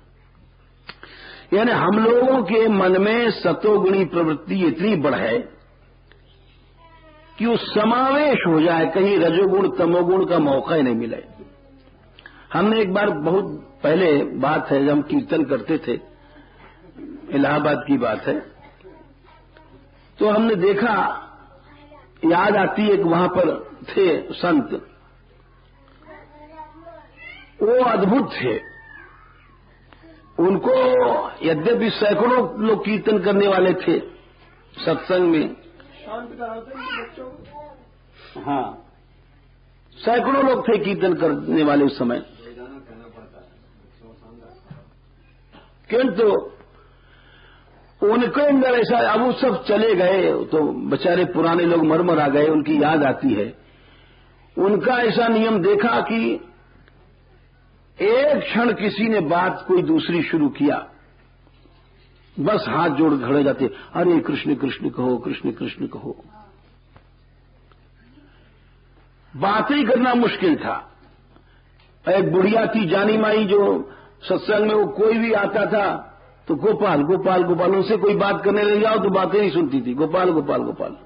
यानी हम लोगों के मन में सतोगुणी प्रवृत्ति इतनी बढ़े कि वो समावेश हो जाए, कहीं रजोगुण तमोगुण का मौका ही नहीं मिले। हमने एक बार, बहुत पहले बात है, जब हम कीर्तन करते थे, इलाहाबाद की बात है, तो हमने देखा, याद आती है कि वहां पर थे संत, वो अद्भुत थे। उनको यद्यपि सैकड़ों लोग कीर्तन करने वाले थे सत्संग में, हाँ सैकड़ों लोग थे कीर्तन करने वाले उस समय, किंतु उनके अंदर ऐसा, अब वो सब चले गए तो बेचारे पुराने लोग मर आ गए, उनकी याद आती है। उनका ऐसा नियम देखा कि एक क्षण किसी ने बात कोई दूसरी शुरू किया, बस हाथ जोड़ खड़े जाते, अरे कृष्ण कृष्ण कहो, कृष्ण कृष्ण कहो। बातें ही करना मुश्किल था। एक बुढ़िया थी जानी माई, जो सत्संग में वो कोई भी आता था तो गोपाल गोपाल गोपाल, उनसे कोई बात करने लग जाओ तो बातें नहीं सुनती थी, गोपाल गोपाल गोपाल।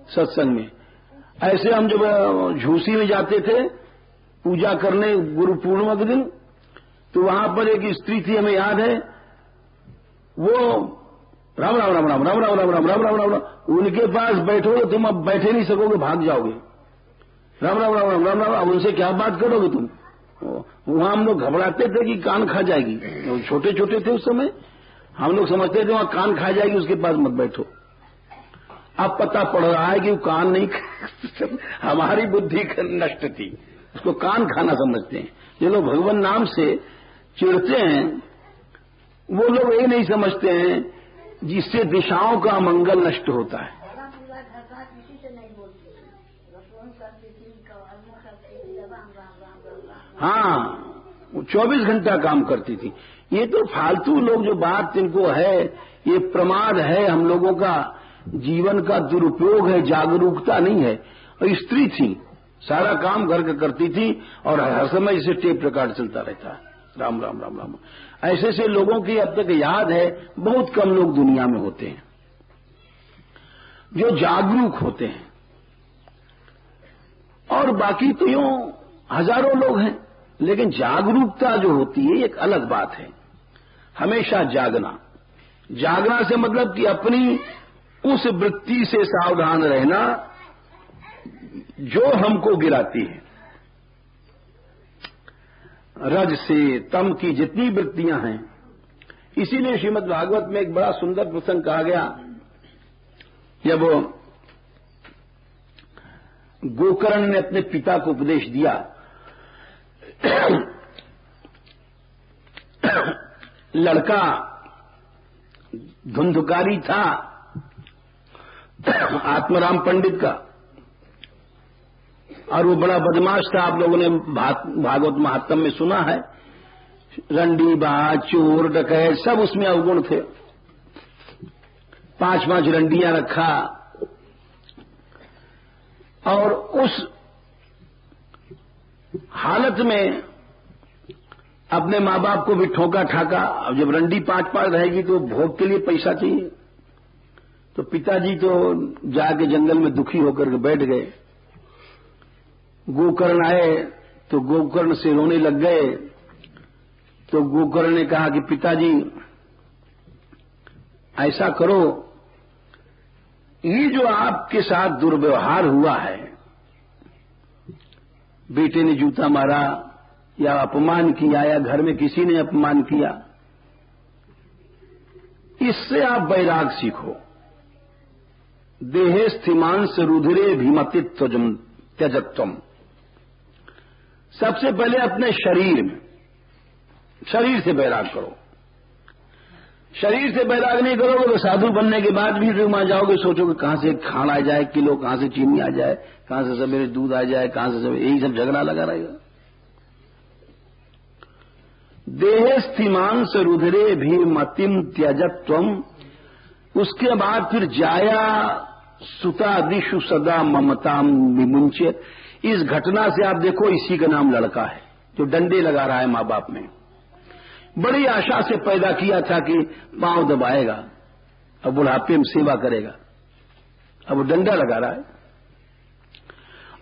सत्संग में। ऐसे हम जब झूसी में जाते थे पूजा करने गुरु पूर्णिमा के दिन, तो वहां पर एक स्त्री थी, हमें याद है, वो राम राम राम राम राम राम राम राम राम राम राम राम, उनके पास बैठो तो तुम अब बैठे नहीं सकोगे, भाग जाओगे। राम राम राम राम राम राम, अब उनसे क्या बात करोगे तुम। वहां हम लोग घबराते थे कि कान खा जाएगी, छोटे छोटे थे उस समय, हम लोग समझते थे वहां कान खा जाएगी, उसके पास मत बैठो। अब पता पड़ रहा है कि वो कान नहीं हमारी बुद्धि नष्ट थी, उसको कान खाना समझते हैं। जो लोग भगवान नाम से चिढ़ते हैं वो लोग ये नहीं समझते हैं जिससे दिशाओं का मंगल नष्ट होता है। हाँ, वो 24 घंटा काम करती थी। ये तो फालतू लोग जो बात इनको है, ये प्रमाद है, हम लोगों का जीवन का दुरुपयोग है, जागरूकता नहीं है। और स्त्री थी, सारा काम घर का करती थी और हर समय इसे टेप रिकॉर्ड चलता रहता है, राम राम राम राम। ऐसे से लोगों की अब तक याद है, बहुत कम लोग दुनिया में होते हैं जो जागरूक होते हैं, और बाकी तो यूं हजारों लोग हैं, लेकिन जागरूकता जो होती है एक अलग बात है। हमेशा जागना, जागना से मतलब कि अपनी उस वृत्ति से सावधान रहना जो हमको गिराती है। रज से तम की जितनी वृत्तियां हैं, इसीलिए श्रीमद् भागवत में एक बड़ा सुंदर प्रसंग कहा गया, जब गोकर्ण ने अपने पिता को उपदेश दिया। लड़का धुंधकारी था आत्माराम पंडित का, और वो बड़ा बदमाश था। आप लोगों ने भागवत महात्म में सुना है, रंडी बाज चोर डकैत सब उसमें अवगुण थे। 5-5 रंडियां रखा, और उस हालत में अपने माँ बाप को भी ठोका ठाका। अब जब रंडी 5-5 रहेगी तो भोग के लिए पैसा चाहिए, तो पिताजी तो जाके जंगल में दुखी होकर के बैठ गए। गोकर्ण आए तो गोकर्ण से रोने लग गए। तो गोकर्ण ने कहा कि पिताजी ऐसा करो, ये जो आपके साथ दुर्व्यवहार हुआ है, बेटे ने जूता मारा या अपमान किया या घर में किसी ने अपमान किया, इससे आप वैराग सीखो। देहे स्थिमांस रुधिरे भीमतित्व त्यजत्वम। सबसे पहले अपने शरीर से वैराग करो। शरीर से वैराग नहीं करोगे तो साधु बनने के बाद भी तुम आ जाओगे, सोचोगे कहां से खाना आ जाए किलो, कहां से चीनी आ जाए, कहां से सवेरे दूध आ जाए, कहां से सवेरे, यही सब झगड़ा लगा रहेगा। देहे स्थिमांस रुधिरे भीमतिम त्यजत्वम। उसके बाद फिर जाया सुता दिशु सदा ममताम विमुंचे। इस घटना से आप देखो, इसी का नाम लड़का है जो डंडे लगा रहा है मां बाप में। बड़ी आशा से पैदा किया था कि पांव दबाएगा, अब बुढ़ापे में सेवा करेगा, अब वो डंडा लगा रहा है।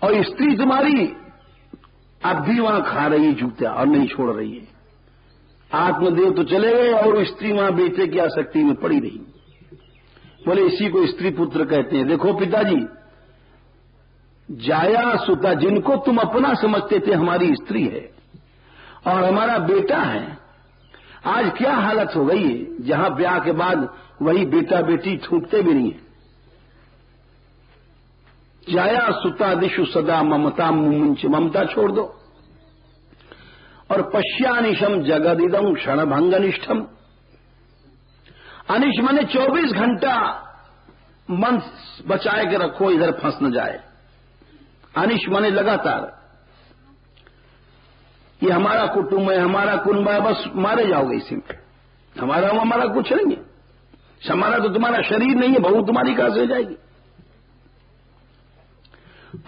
और स्त्री तुम्हारी अब भी वहां खा रही है जूता और नहीं छोड़ रही है। आत्मदेव तो चले गए और स्त्री वहां बेटे की आसक्ति में पड़ी रही। बोले इसी को स्त्री पुत्र कहते हैं। देखो पिताजी, जाया सुता, जिनको तुम अपना समझते थे हमारी स्त्री है और हमारा बेटा है, आज क्या हालत हो गई है, जहां ब्याह के बाद वही बेटा बेटी छूटते भी नहीं है। जाया सुता दिशु सदा ममता मुंच, ममता छोड़ दो। और पश्यानिशम जगदिदम क्षण भंगनिष्ठम। अनिश माने 24 घंटा मन बचाए के रखो, इधर फंस न जाए। अनिश माने लगातार, ये हमारा कुटुंब है, हमारा कुंभ है, बस मारे जाओगे इसी में। हमारा कुछ नहीं है, हमारा तो तुम्हारा शरीर नहीं है, बहू तुम्हारी कहां से जाएगी।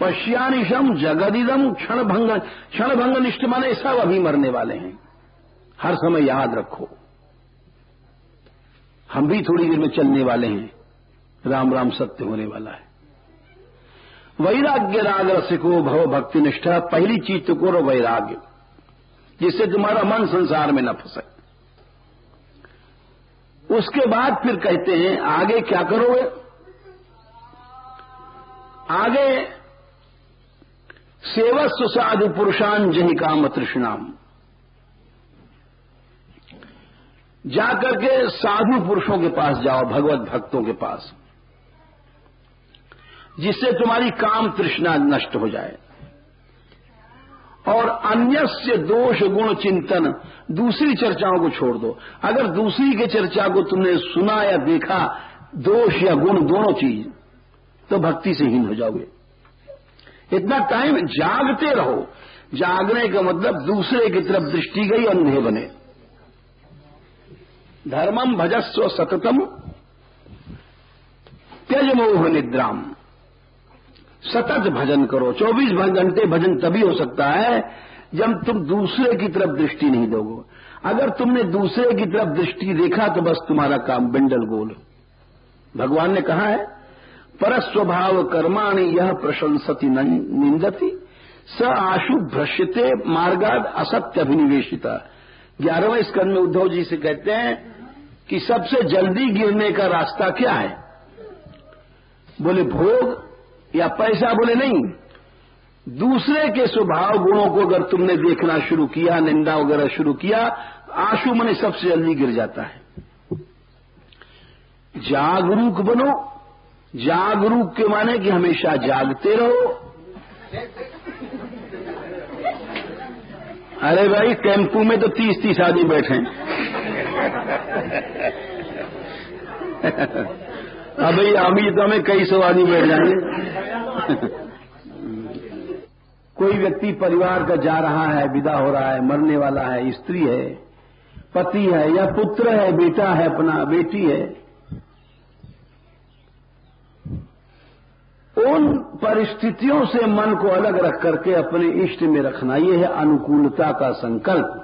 पश्यानिशम जगदिदम क्षण भंग निष्ठ माने सब अभी मरने वाले हैं, हर समय याद रखो। हम भी थोड़ी देर में चलने वाले हैं, राम राम सत्य होने वाला है। वैराग्य राग रसिको भव भक्ति निष्ठा। पहली चीज तो करो वैराग्य, जिससे तुम्हारा मन संसार में न फंसे। उसके बाद फिर कहते हैं आगे क्या करोगे? आगे सेवस्व साधु पुरुषान जहि काम तृष्णाम। जाकर के साधु पुरुषों के पास जाओ, भगवत भक्तों के पास, जिससे तुम्हारी काम तृष्णा नष्ट हो जाए। और अन्यस्य दोष गुण चिंतन, दूसरी चर्चाओं को छोड़ दो। अगर दूसरी के चर्चा को तुमने सुना या देखा, दोष या गुण दोनों चीज, तो भक्ति से हीन हो जाओगे। इतना टाइम जागते रहो। जागने का मतलब दूसरे की तरफ दृष्टि गई, अंधे बने। धर्मम भजस्व सततम त्यज मोह निद्राम। सतत भजन करो। 24 घंटे भजन तभी हो सकता है जब तुम दूसरे की तरफ दृष्टि नहीं दोगे। अगर तुमने दूसरे की तरफ दृष्टि देखा तो बस तुम्हारा काम बिंडल गोल। भगवान ने कहा है परस्वभाव कर्माणि यह प्रशंसति निंदति स आशु भ्रश्यते मार्गाद असत्य अभिनिवेशिता। 11वें स्कंद में उद्धव जी से कहते हैं कि सबसे जल्दी गिरने का रास्ता क्या है? बोले भोग या पैसा? बोले नहीं, दूसरे के स्वभाव गुणों को अगर तुमने देखना शुरू किया, निंदा वगैरह शुरू किया, आशु मने सबसे जल्दी गिर जाता है। जागरूक बनो। जागरूक के माने कि हमेशा जागते रहो। अरे भाई, टेम्पू में तो 30-30 आदमी बैठे हैं। अभी अमेरिका में कई सौ आदमी बैठ जाएंगे। कोई व्यक्ति परिवार का जा रहा है, विदा हो रहा है, मरने वाला है, स्त्री है, पति है या पुत्र है, बेटा है, अपना बेटी है, उन परिस्थितियों से मन को अलग रख करके अपने इष्ट में रखना, यह है अनुकूलता का संकल्प।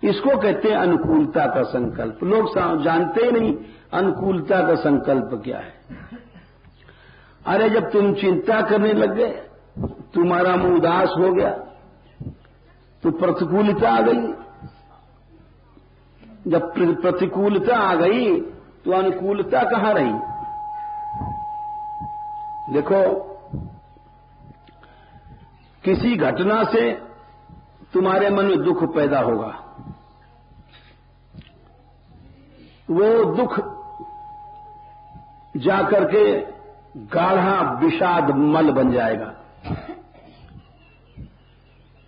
इसको कहते हैं अनुकूलता का संकल्प। लोग जानते ही नहीं अनुकूलता का संकल्प क्या है। अरे जब तुम चिंता करने लग गए, तुम्हारा मुंह उदास हो गया, तो प्रतिकूलता आ गई। जब प्रतिकूलता आ गई तो अनुकूलता कहां रही? देखो, किसी घटना से तुम्हारे मन में दुख पैदा होगा, वो दुख जाकर के गाढ़ा विषाद मल बन जाएगा,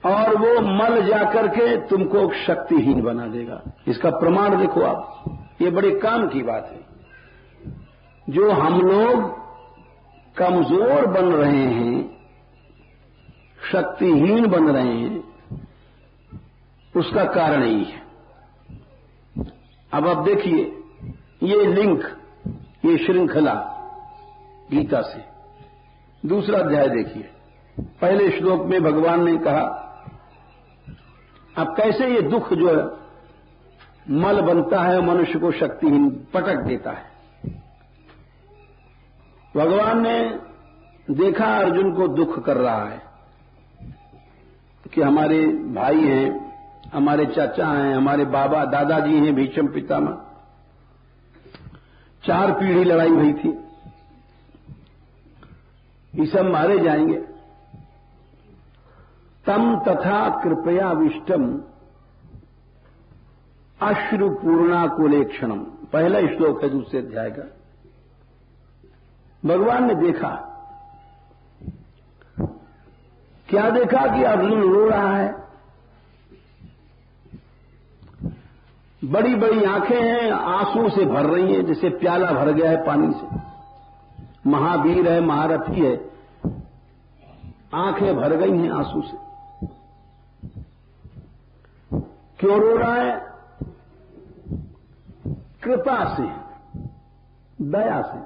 और वो मल जाकर के तुमको शक्तिहीन बना देगा। इसका प्रमाण देखो आप, ये बड़े काम की बात है। जो हम लोग कमजोर बन रहे हैं, शक्तिहीन बन रहे हैं, उसका कारण यही है। अब आप देखिए, ये लिंक, ये श्रृंखला गीता से। दूसरा अध्याय देखिए, पहले श्लोक में भगवान ने कहा अब कैसे ये दुख जो है मल बनता है, मनुष्य को शक्तिहीन पटक देता है। भगवान ने देखा अर्जुन को दुख कर रहा है कि हमारे भाई हैं, हमारे चाचा हैं, हमारे बाबा दादाजी हैं, भीष्म पितामह, 4 पीढ़ी लड़ाई हुई थी, ये सब मारे जाएंगे। तम तथा कृपया विष्टम अश्रुपूर्णा कुलेक्षणम। पहला श्लोक है दूसरे अध्याय का। भगवान ने देखा, क्या देखा कि अर्जुन रो रहा है, बड़ी बड़ी आंखें हैं, आंसू से भर रही हैं, जैसे प्याला भर गया है पानी से। महावीर है, महारथी है, आंखें भर गई हैं आंसू से। क्यों रो रहा है? कृपा से, दया से।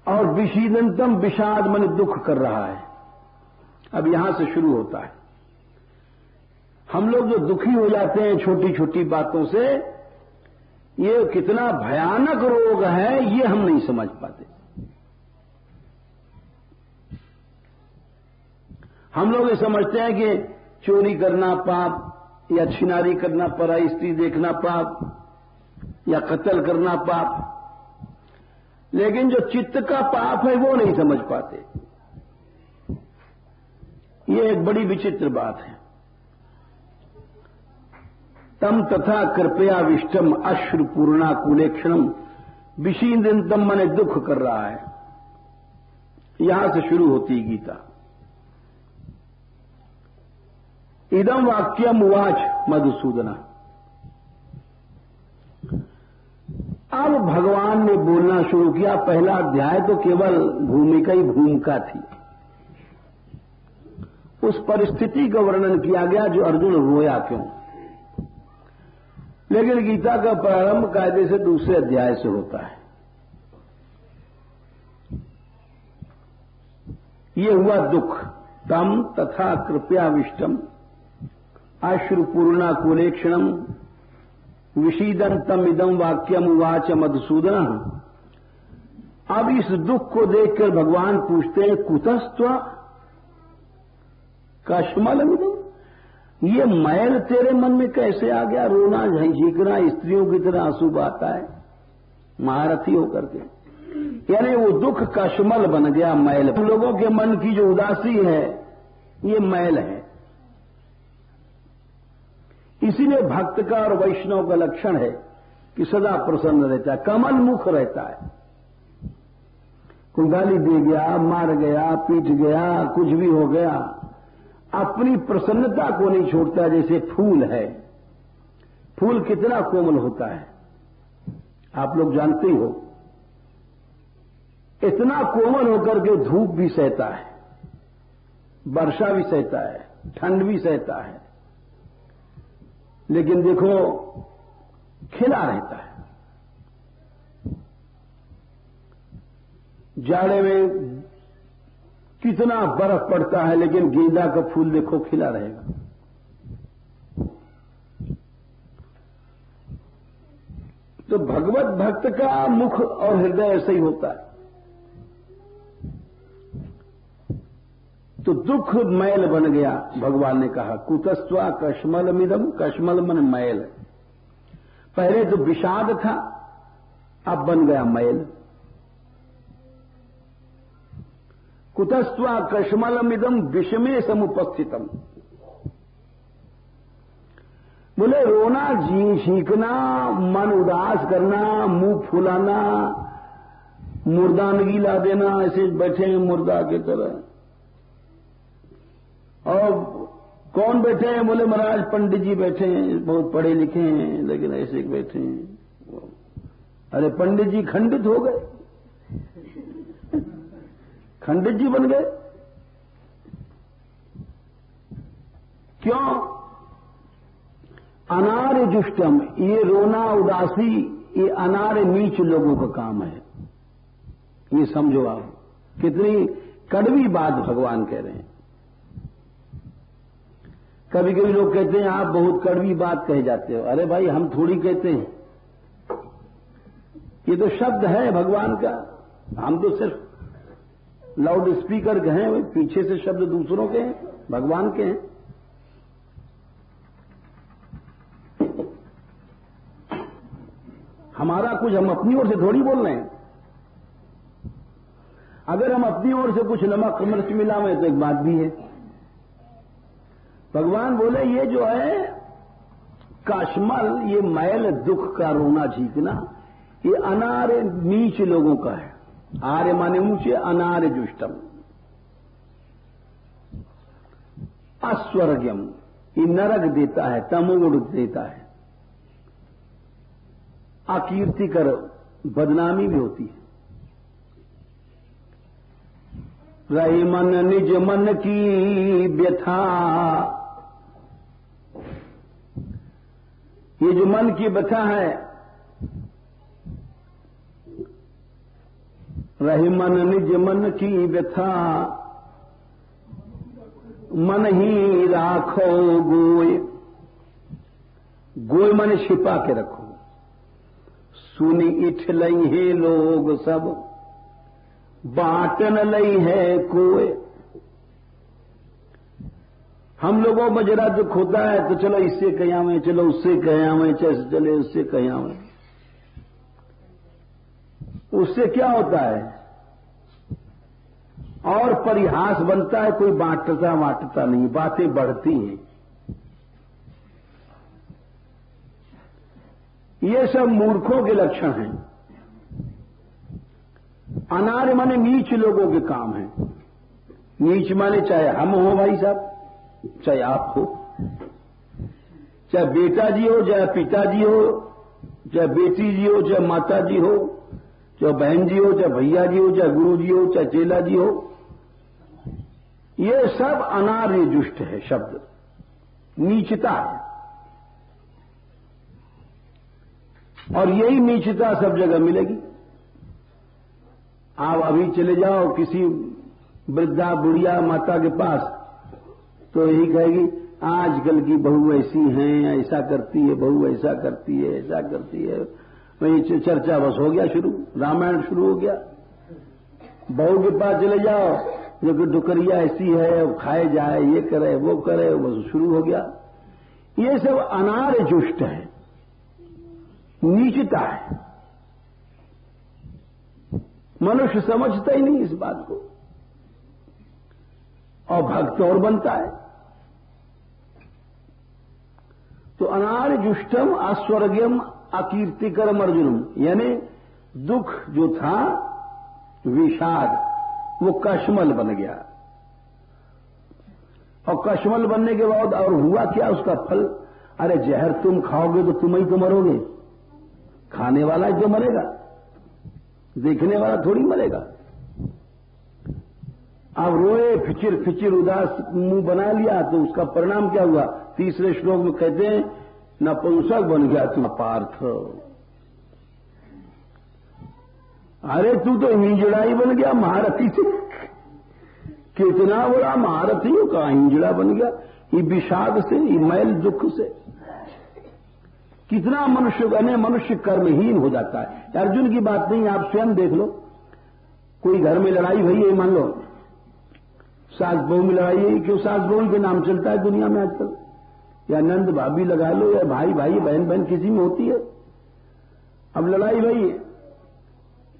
और विषीदंतम, विषाद मन दुख कर रहा है। अब यहां से शुरू होता है। हम लोग जो दुखी हो जाते हैं छोटी छोटी बातों से, ये कितना भयानक रोग है ये हम नहीं समझ पाते। हम लोग ये समझते हैं कि चोरी करना पाप या छिनारी करना, पराई स्त्री देखना पाप या कत्ल करना पाप, लेकिन जो चित्त का पाप है वो नहीं समझ पाते। ये एक बड़ी विचित्र बात है। तम तथा कृपया विष्टम अश्रुपूर्णा कुलेक्षणम विषीदंतम, मने दुख कर रहा है। यहां से शुरू होती गीता। इदम वाक्यम उवाच मधुसूदना। अब भगवान ने बोलना शुरू किया। पहला अध्याय तो केवल भूमिका ही भूमिका थी, उस परिस्थिति का वर्णन किया गया जो अर्जुन रोया क्यों। लेकिन गीता का प्रारंभ कायदे से दूसरे अध्याय से होता है। ये हुआ दुख। तम तथा कृपया विष्टम अश्रुपूर्णा कुलेक्षणम विषीदंतम इदम वाक्यम उवाच मधुसूदन। अब इस दुख को देखकर भगवान पूछते हैं कुतस्त्व कश्मलमिदम, ये मैल तेरे मन में कैसे आ गया? रोना झींकना स्त्रियों की तरह आंसू बहाता है महारथी होकर के। यानी वो दुख कश्मल बन गया, मैल। लोगों के मन की जो उदासी है ये मैल है। इसीलिए भक्त का और वैष्णव का लक्षण है कि सदा प्रसन्न रहता है, कमल मुख रहता है। कोई गाली दे गया, मार गया, पीट गया, कुछ भी हो गया, अपनी प्रसन्नता को नहीं छोड़ता। जैसे फूल है, फूल कितना कोमल होता है आप लोग जानते ही हो। इतना कोमल होकर के धूप भी सहता है, वर्षा भी सहता है, ठंड भी सहता है, लेकिन देखो खिला रहता है। जाड़े में कितना बर्फ पड़ता है, लेकिन गेंदा का फूल देखो खिला रहेगा। तो भगवत भक्त का मुख और हृदय ऐसे ही होता है। तो दुख मैल बन गया। भगवान ने कहा कुतस्त्वा कश्मलमिदम, कश्मल मन मैल। पहले तो विषाद था, अब बन गया मैल। कुतस्त्वा कश्मलमिदम विषमे समुपस्थितम। बोले रोना, झींकना, मन उदास करना, मुंह फुलाना, मुर्दानगी ला देना, ऐसे बैठे हैं मुर्दा की तरह। और कौन बैठे हैं? बोले महाराज पंडित जी बैठे हैं, बहुत पढ़े लिखे हैं, लेकिन ऐसे बैठे हैं। अरे पंडित जी खंडित हो गए, खंडित जी बन गए। क्यों? अनार्य जुष्टम, ये रोना उदासी, ये अनार्य नीच लोगों का काम है। ये समझो आप, कितनी कड़वी बात भगवान कह रहे हैं। कभी कभी लोग कहते हैं आप बहुत कड़वी बात कह जाते हो। अरे भाई हम थोड़ी कहते हैं, ये तो शब्द है भगवान का। हम तो सिर्फ लाउड स्पीकर के हैं, पीछे से शब्द दूसरों के हैं, भगवान के हैं। हमारा कुछ हम अपनी ओर से थोड़ी बोल रहे हैं। अगर हम अपनी ओर से कुछ नमक मिर्च मिलावे तो एक बात भी है। भगवान बोले ये जो है कश्मल, ये मैल दुख का रोना झींकना, ये अनार्य नीच लोगों का है। आर्य माने ऊंचे, अनार्य जुष्टम। अस्वर्गम, ये नरक देता है, तमोगुण देता है, अकीर्ति कर बदनामी भी होती है। रही मन निज मन की व्यथा, ये जो मन की व्यथा है, रही मन निज मन की व्यथा, मन ही राखो गोय। गोय माने छिपा के रखो। सुनी इठ लई है लोग सब, बांटन लई है कोय। हम लोगों में जरा दुख होता है तो चलो इससे कयावें, चलो उससे कयावें, चले उससे कयावें। उससे क्या होता है? और परिहास बनता है, कोई बांटता नहीं, बातें बढ़ती हैं। ये सब मूर्खों के लक्षण हैं। अनार्य माने नीच लोगों के काम हैं। नीच माने चाहे हम हो भाई साहब, चाहे आप हो, चाहे बेटा जी हो, चाहे पिताजी हो, चाहे बेटी जी हो, चाहे माता जी हो, चाहे बहन जी हो, चाहे भैया जी हो, चाहे गुरु जी हो, चाहे चेला जी हो, ये सब अनार्य जुष्ट है शब्द, नीचता है। और यही नीचता सब जगह मिलेगी। आप अभी चले जाओ किसी वृद्धा बुढ़िया माता के पास, तो यही कहेगी आजकल की बहू ऐसी हैं, ऐसा करती है, बहू ऐसा करती है, ऐसा करती है। वही चर्चा बस हो गया शुरू, रामायण शुरू हो गया। बहू के पास चले जाओ, जो कि डुकरिया ऐसी है, खाए जाए, ये करे वो करे, बस शुरू हो गया। ये सब अनार्य जुष्ट है, नीचता है। मनुष्य समझता ही नहीं इस बात को, और भक्त और बनता है। तो अनार्य जुष्टम अस्वर्गम अकीर्तिकरम अर्जुनम, यानी दुख जो था विषाद, वो कश्मल बन गया। और कश्मल बनने के बाद और हुआ क्या उसका फल? अरे जहर तुम खाओगे तो तुम ही तो मरोगे, खाने वाला ही तो मरेगा, देखने वाला थोड़ी मरेगा। अब रोए फिचिर फिचिर उदास मुंह बना लिया तो उसका परिणाम क्या हुआ? तीसरे श्लोक में कहते हैं नपुंसक बन गया तू पार्थ। अरे तू तो हिंजड़ा ही बन गया महारथी से। कितना बड़ा महारथी हो, कहा हिंजड़ा बन गया, ये विषाद से, ये मैल दुख से। कितना मनुष्य कर्महीन हो जाता है। अर्जुन की बात नहीं, आप स्वयं देख लो। कोई घर में लड़ाई भई है, मान लो सास बहू में लड़ाई है, क्यों सास बहू के नाम चलता है दुनिया में आजकल, या नंद भाभी लगा लो, या भाई भाई बहन बहन किसी में होती है। अब लड़ाई भई है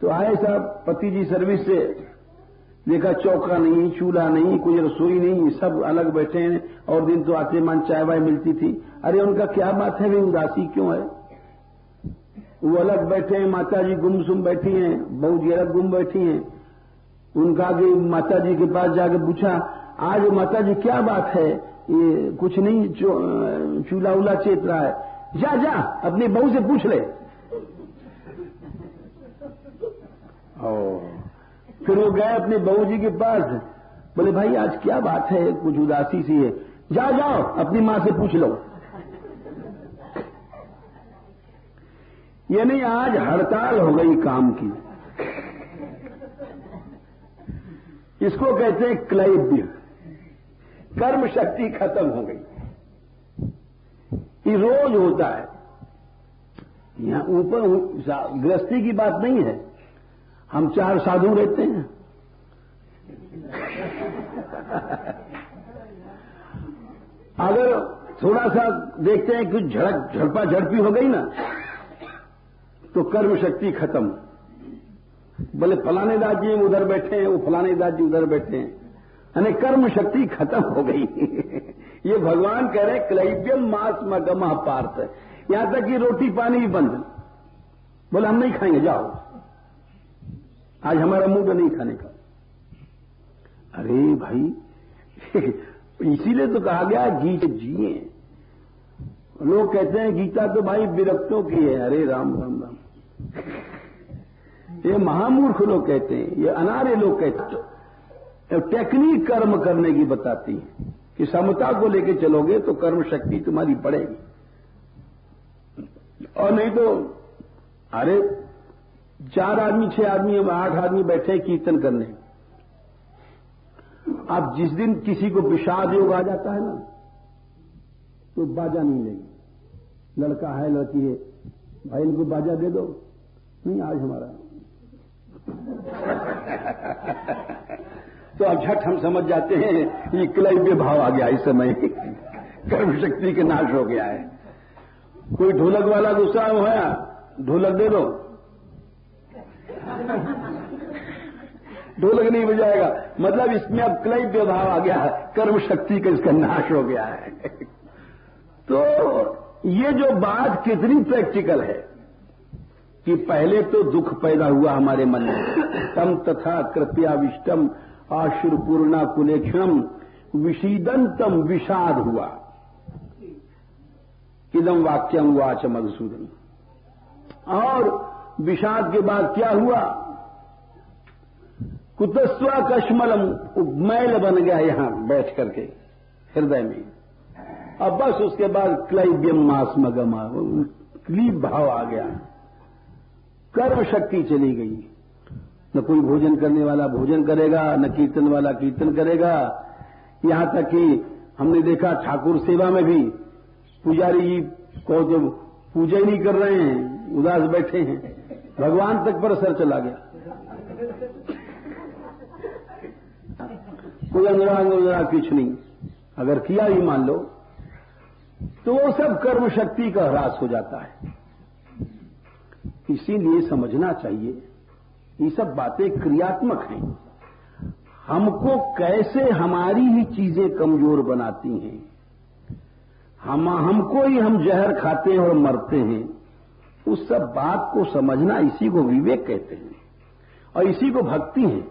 तो आए साहब पति जी सर्विस से, देखा चौका नहीं, चूल्हा नहीं, कोई रसोई नहीं, सब अलग बैठे हैं। और दिन तो आते मान चाय वाय मिलती थी। अरे उनका क्या बात है, वे उदासी क्यों है? वो अलग बैठे हैं, माता जी गुमसुम बैठी हैं, बहू जी अलग गुम बैठी हैं। उनका आगे माता जी के पास जाके पूछा, आज माता जी क्या बात है? ये कुछ नहीं, चूल्हा उला चेत रहा है। जा जा अपनी बहू से पूछ ले। फिर वो गए अपने बहू जी के पास, बोले भाई आज क्या बात है, कुछ उदासी सी है। जाओ अपनी मां से पूछ लो। यानी आज हड़ताल हो गई काम की। इसको कहते हैं क्लैब्य, कर्म शक्ति खत्म हो गई। ये रोज होता है। यहां ऊपर गृहस्थी की बात नहीं है, हम 4 साधु रहते हैं। अगर थोड़ा सा देखते हैं कि झड़पा झड़पी हो गई ना, तो कर्म शक्ति खत्म। बोले फलाने दास जी उधर बैठे हैं, वो फलाने दास जी उधर बैठे हैं, यानी कर्म शक्ति खत्म हो गई। ये भगवान कह रहे हैं क्लैब्यम मास मगमा पार्थ, यहां तक कि रोटी पानी भी बंद। बोले हम नहीं खाएंगे, जाओ आज हमारा मूड नहीं खाने का। अरे भाई इसीलिए तो कहा गया गीता जिए। लोग कहते हैं गीता तो भाई विरक्तों की है। अरे राम राम राम, ये महामूर्ख लोग कहते हैं, ये अनार्य लोग कहते हैं। टेक्निक कर्म करने की बताती है कि समता को लेके चलोगे तो कर्म शक्ति तुम्हारी बढ़ेगी, और नहीं तो अरे 4 आदमी 6 आदमी 8 आदमी बैठे कीर्तन करने। अब जिस दिन किसी को विषाद योग आ जाता है ना, तो बाजा नहीं लेगी। लड़का है लड़की है, भाई इनको बाजा दे दो, नहीं आज हमारा। तो अब झट हम समझ जाते हैं ये क्लैव्य भाव आ गया इस समय, कर्म शक्ति के नाश हो गया है। कोई ढोलक वाला गुस्सा है, ढोलक दे दो, ढोलक नहीं बजाएगा, मतलब इसमें अब क्लैव्य भाव आ गया है, कर्म शक्ति का इसका नाश हो गया है। तो ये जो बात कितनी प्रैक्टिकल है कि पहले तो दुख पैदा हुआ हमारे मन में, तम तथा कृत्याविष्टम आशुरपूर्णा कुलेक्षणम विषीदंतम विषाद हुआ, इदम वाक्यम वाच मधुसूदन। और विषाद के बाद क्या हुआ? कुतस्वा कश्मलम, मैल बन गया यहां बैठ करके हृदय में। अब बस उसके बाद क्लैव्यम मास्मगमा, क्लीब भाव आ गया, कर्म शक्ति चली गई। न कोई भोजन करने वाला भोजन करेगा, न कीर्तन वाला कीर्तन करेगा। यहां तक कि हमने देखा ठाकुर सेवा में भी पुजारी जी को जो पूजा ही नहीं कर रहे हैं, उदास बैठे हैं, भगवान तक पर असर चला गया। कोई अंगड़ा कुछ नहीं, अगर किया ही मान लो तो वो सब कर्म शक्ति का ह्रास हो जाता है। इसीलिए समझना चाहिए ये सब बातें क्रियात्मक हैं, हमको कैसे हमारी ही चीजें कमजोर बनाती हैं, हमको ही हम जहर खाते हैं और मरते हैं। उस सब बात को समझना, इसी को विवेक कहते हैं और इसी को भक्ति है।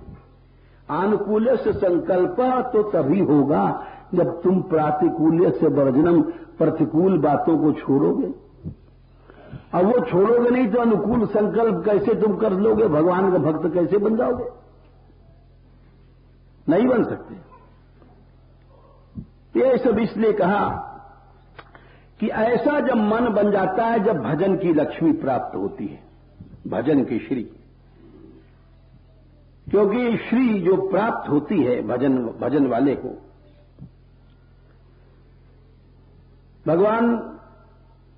आनुकूल्य से संकल्प तो तभी होगा जब तुम प्रातिकूल्य से वर्जनम, प्रतिकूल बातों को छोड़ोगे। अब वो छोड़ोगे नहीं तो अनुकूल संकल्प कैसे तुम कर लोगे? भगवान का भक्त कैसे बन जाओगे? नहीं बन सकते। ये सब इसलिए कहा कि ऐसा जब मन बन जाता है जब भजन की लक्ष्मी प्राप्त होती है, भजन की श्री। क्योंकि श्री जो प्राप्त होती है भजन वाले को, भगवान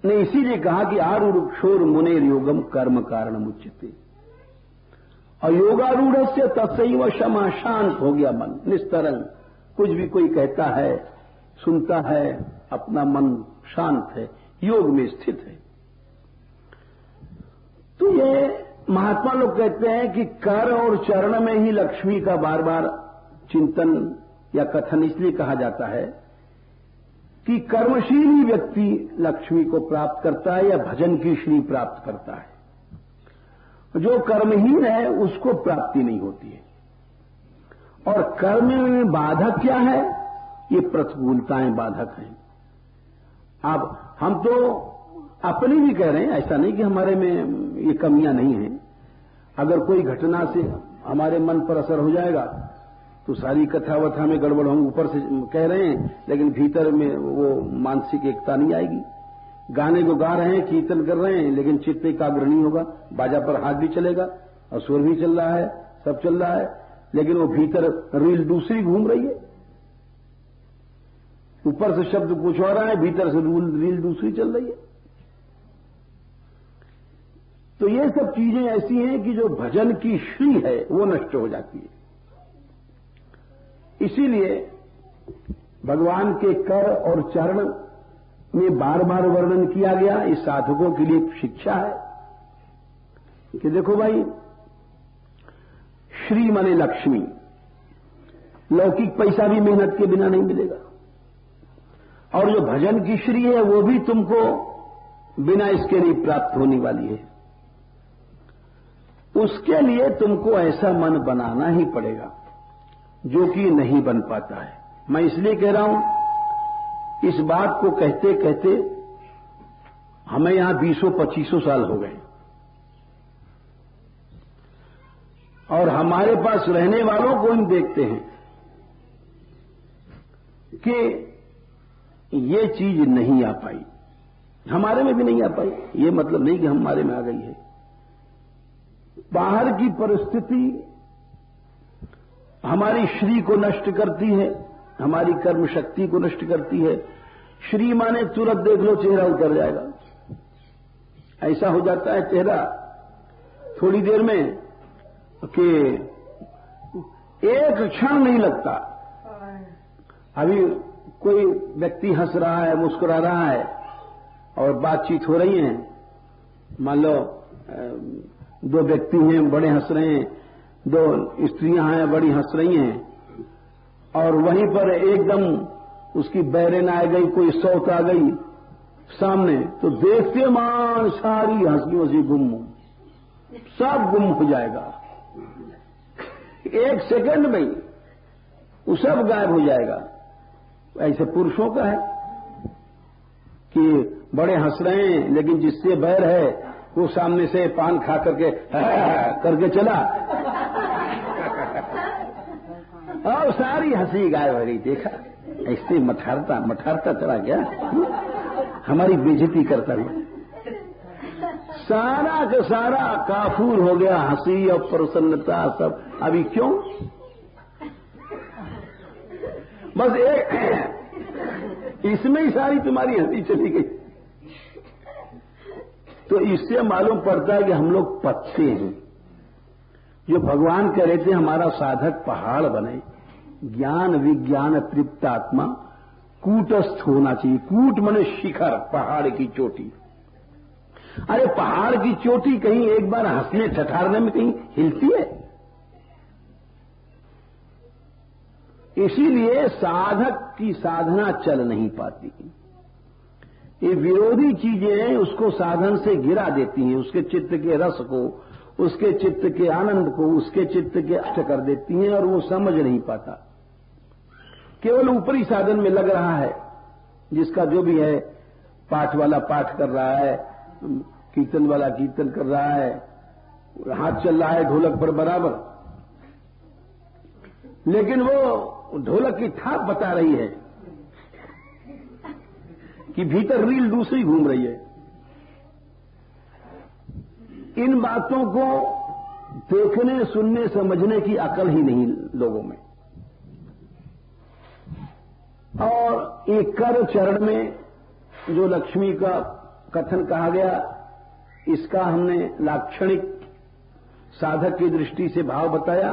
ने इसीलिए कहा कि आरूढ़ोर मुनेर योगम कर्म कारणम उच्यते, और योगारूढ़ से तत्सैव क्षमा, शांत हो गया मन, निस्तरंग। कुछ भी कोई कहता है, सुनता है, अपना मन शांत है, योग में स्थित है। तो ये महात्मा लोग कहते हैं कि कर और चरण में ही लक्ष्मी का बार बार चिंतन या कथन इसलिए कहा जाता है कि कर्मशीली व्यक्ति लक्ष्मी को प्राप्त करता है या भजन की श्री प्राप्त करता है। जो कर्महीन है उसको प्राप्ति नहीं होती है। और कर्म में बाधक क्या है? ये प्रतिकूलताएं बाधक हैं। अब हम तो अपनी भी कह रहे हैं, ऐसा नहीं कि हमारे में ये कमियां नहीं हैं। अगर कोई घटना से हमारे मन पर असर हो जाएगा तो सारी कथा वथा में गड़बड़, हम ऊपर से कह रहे हैं लेकिन भीतर में वो मानसिक एकता नहीं आएगी। गाने को गा रहे हैं, कीर्तन कर रहे हैं, लेकिन चित्त एकाग्र नहीं होगा। बाजा पर हाथ भी चलेगा और सुर भी चल रहा है, सब चल रहा है, लेकिन वो भीतर रील दूसरी घूम रही है। ऊपर से शब्द कुछ हो रहा है, भीतर से रील दूसरी चल रही है। तो ये सब चीजें ऐसी हैं कि जो भजन की श्री है वो नष्ट हो जाती है। इसीलिए भगवान के कर और चरण में बार बार वर्णन किया गया। इस साधकों के लिए शिक्षा है कि देखो भाई, श्री माने लक्ष्मी, लौकिक पैसा भी मेहनत के बिना नहीं मिलेगा, और जो भजन की श्री है वो भी तुमको बिना इसके नहीं प्राप्त होने वाली है। उसके लिए तुमको ऐसा मन बनाना ही पड़ेगा जो कि नहीं बन पाता है। मैं इसलिए कह रहा हूं, इस बात को कहते कहते हमें यहां 20-25 साल हो गए, और हमारे पास रहने वालों को हम देखते हैं कि ये चीज नहीं आ पाई, हमारे में भी नहीं आ पाई। ये मतलब नहीं कि हमारे में आ गई है। बाहर की परिस्थिति हमारी श्री को नष्ट करती है, हमारी कर्म शक्ति को नष्ट करती है। श्री माने तुरंत देख लो चेहरा उतर जाएगा, ऐसा हो जाता है चेहरा। थोड़ी देर में कि एक क्षण नहीं लगता। अभी कोई व्यक्ति हंस रहा है, मुस्कुरा रहा है और बातचीत हो रही है, मान लो दो व्यक्ति हैं बड़े हंस रहे हैं, दो स्त्रियां हैं बड़ी हंस रही हैं, और वहीं पर एकदम उसकी बैरन आ गई, कोई सौत आ गई सामने, तो देखते मान सारी हंसी वसी गुम, सब गुम हो जाएगा। एक सेकंड में वो सब गायब हो जाएगा। ऐसे पुरुषों का है कि बड़े हंस रहे हैं, लेकिन जिससे बैर है वो सामने से पान खा करके चला और सारी हंसी गायब हो गई। देखा, ऐसे मठारता चला गया, हमारी बेइज्जती करता हुआ। सारा का सारा काफूर हो गया, हंसी और प्रसन्नता सब। अभी क्यों? बस एक इसमें ही सारी तुम्हारी हंसी चली गई। तो इससे मालूम पड़ता है कि हम लोग पत्ते हैं। जो भगवान कह रहे थे हमारा साधक पहाड़ बने, ज्ञान विज्ञान तृप्त आत्मा कूटस्थ होना चाहिए। कूट माने शिखर, पहाड़ की चोटी। अरे पहाड़ की चोटी कहीं एक बार हंसने ठठारने में कहीं हिलती है? इसीलिए साधक की साधना चल नहीं पाती। ये विरोधी चीजें उसको साधन से गिरा देती हैं, उसके चित्त के रस को, उसके चित्त के आनंद को, उसके चित्त के अष्ट कर देती हैं और वो समझ नहीं पाता। केवल ऊपरी साधन में लग रहा है, जिसका जो भी है, पाठ वाला पाठ कर रहा है, कीर्तन वाला कीर्तन कर रहा है, हाथ चल रहा है ढोलक पर बराबर, लेकिन वो ढोलक की थाप बता रही है कि भीतर रील दूसरी घूम रही है। इन बातों को देखने, सुनने, समझने की अकल ही नहीं लोगों में। और एक कर चरण में जो लक्ष्मी का कथन कहा गया, इसका हमने लाक्षणिक साधक की दृष्टि से भाव बताया।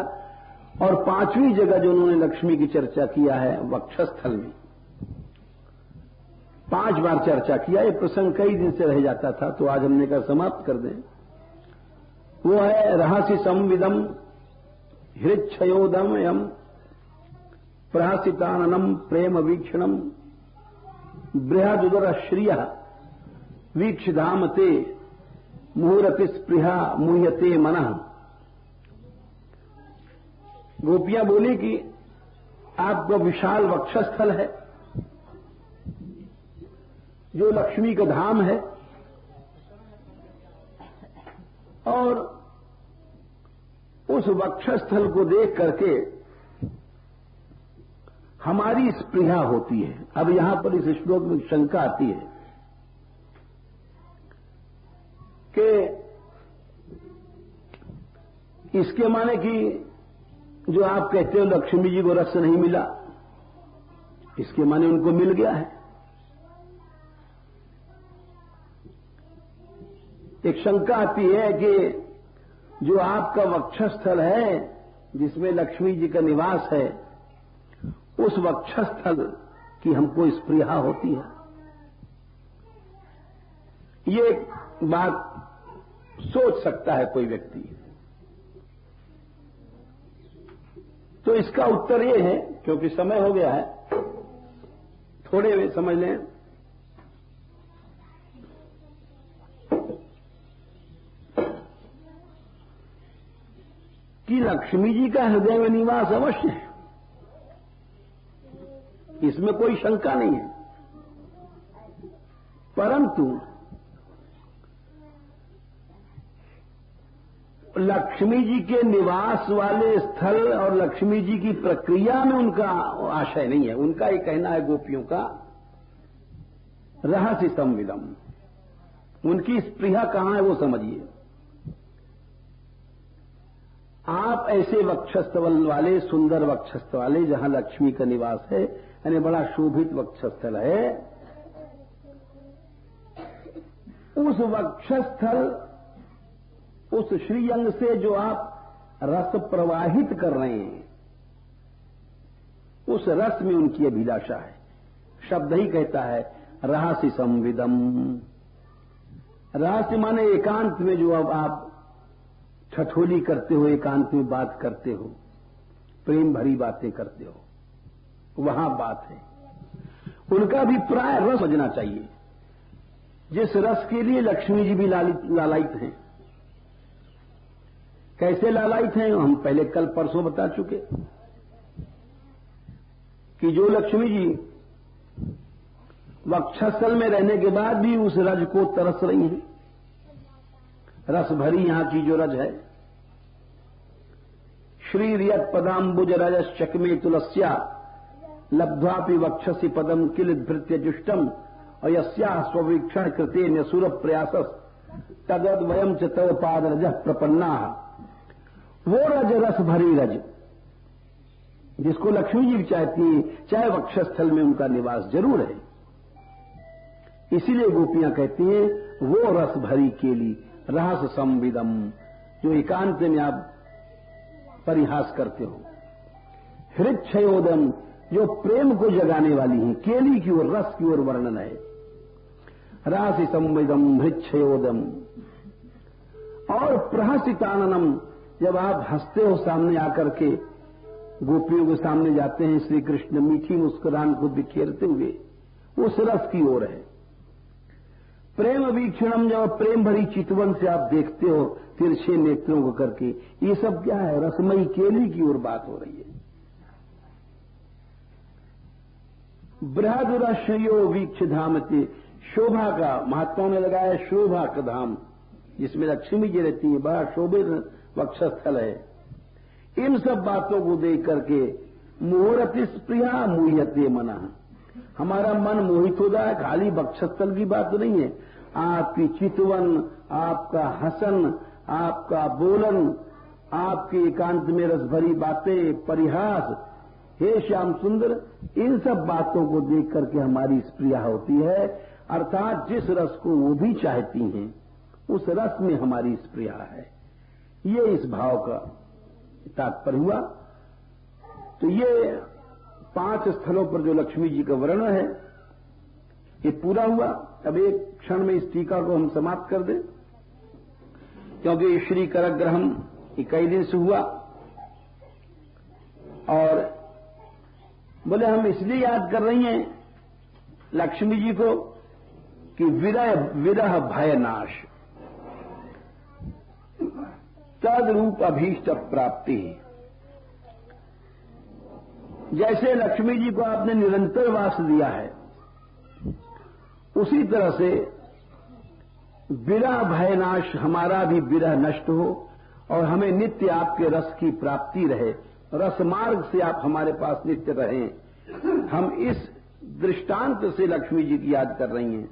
और पांचवी जगह जो उन्होंने लक्ष्मी की चर्चा किया है, वक्षस्थल में 5 बार चर्चा किया। ये प्रसंग कई दिन से रह जाता था, तो आज हमने कहा समाप्त कर दें। वो है रहस्य संविदम हृच्छयोदम यम प्रहसिताननम प्रेम वीक्षणम बृहदुदर श्रिय वीक्षधामते मुहूर्ति स्पृहा मुह्यते मनः। गोपियां बोली कि आपका विशाल वक्षस्थल है, जो लक्ष्मी का धाम है, और उस वक्षस्थल को देख करके हमारी स्पृहा होती है। अब यहां पर इस श्लोक में शंका आती है कि इसके माने कि जो आप कहते हो लक्ष्मी जी को रस नहीं मिला, इसके माने उनको मिल गया है। एक शंका आती है कि जो आपका वक्षस्थल है, जिसमें लक्ष्मी जी का निवास है, उस वक्षस्थल की हमको स्पृहा होती है। ये बात सोच सकता है कोई व्यक्ति। तो इसका उत्तर ये है, क्योंकि समय हो गया है, थोड़े वे समझ लें। कि लक्ष्मी जी का हृदय में निवास अवश्य है, इसमें कोई शंका नहीं है। परंतु लक्ष्मी जी के निवास वाले स्थल और लक्ष्मी जी की प्रक्रिया में उनका आशय नहीं है। उनका ये कहना है गोपियों का रहस्य संविदम, उनकी स्पृहा कहां है वो समझिए। आप ऐसे वक्षस्थल वाले, सुंदर वक्षस्थल वाले, जहां लक्ष्मी का निवास है, यानी बड़ा शोभित वक्षस्थल है, उस वक्षस्थल, उस श्रीअंग से जो आप रस प्रवाहित कर रहे हैं, उस रस में उनकी अभिलाषा है। शब्द ही कहता है रहस्य संविदम। रहस्य माने एकांत में जो अब आप ठठोली करते हो, एकांत में बात करते हो, प्रेम भरी बातें करते हो, वहां बात है। उनका अभिप्राय रस समझना चाहिए, जिस रस के लिए लक्ष्मी जी भी लालायित हैं। कैसे लालायित हैं हम पहले कल परसों बता चुके कि जो लक्ष्मी जी वक्षस्थल में रहने के बाद भी उस रज को तरस रही हैं, रस भरी यहां की जो रज है। श्री रियत पदाम्बुज रजस चकमे तुलस्या लब्ध्वापि वक्षसि पदम किल भृत्य जुष्टम और यस्या स्ववीक्षण कृते न्यसुर प्रयासस तदद वयम च तव पाद रज प्रपन्ना। वो रज रस भरी रज जिसको लक्ष्मी जी चाहती है, चाहे वक्षस्थल में उनका निवास जरूर है। इसीलिए गोपियां कहती हैं वो रस भरी केली रहस्य संविदम, जो एकांत में आप परिहास करते हो। हृच्छयोदम, जो प्रेम को जगाने वाली है। केली की ओर, रस की ओर वर्णन है। रहस्य संविदम हृच्छयोदम। और प्रहसिताननम, जब आप हंसते हो सामने आकर के, गोपियों के सामने जाते हैं श्री कृष्ण मीठी मुस्कुराहट को बिखेरते हुए, उस रस की ओर है। प्रेम वीक्षणम, जब प्रेम भरी चितवन से आप देखते हो तिरछे नेत्रों को करके, ये सब क्या है? रसमयी केली की ओर बात हो रही है। बृहदुरश्यो वीक्ष धामते, शोभा का महात्माओं ने लगाया शोभा का धाम, जिसमें लक्ष्मी जी रहती है, बड़ा शोभित वक्षस्थल है। इन सब बातों को देख करके मोहरति स्प्रिया मुह्यते मना, हमारा मन मोहित हो जाए। खाली वक्षस्थल की बात नहीं है, आपकी चितवन, आपका हसन, आपका बोलन, आपके एकांत में रसभरी बातें, परिहास, हे श्याम सुंदर, इन सब बातों को देख करके हमारी स्प्रिया होती है। अर्थात जिस रस को वो भी चाहती हैं, उस रस में हमारी स्प्रिया है। ये इस भाव का तात्पर्य हुआ। तो ये 5 स्थलों पर जो लक्ष्मी जी का वर्णन है, ये पूरा हुआ। अब एक क्षण में इस टीका को हम समाप्त कर दें, क्योंकि श्री करग्रहम कई दिन से हुआ। और बोले हम इसलिए याद कर रही हैं लक्ष्मी जी को कि विरह भय नाश, तद रूप अभीष्ट प्राप्ति। जैसे लक्ष्मी जी को आपने निरंतर वास दिया है, उसी तरह से विरह भय नाश, हमारा भी विरह नष्ट हो और हमें नित्य आपके रस की प्राप्ति रहे, रस मार्ग से आप हमारे पास नित्य रहें। हम इस दृष्टांत से लक्ष्मी जी की याद कर रही हैं।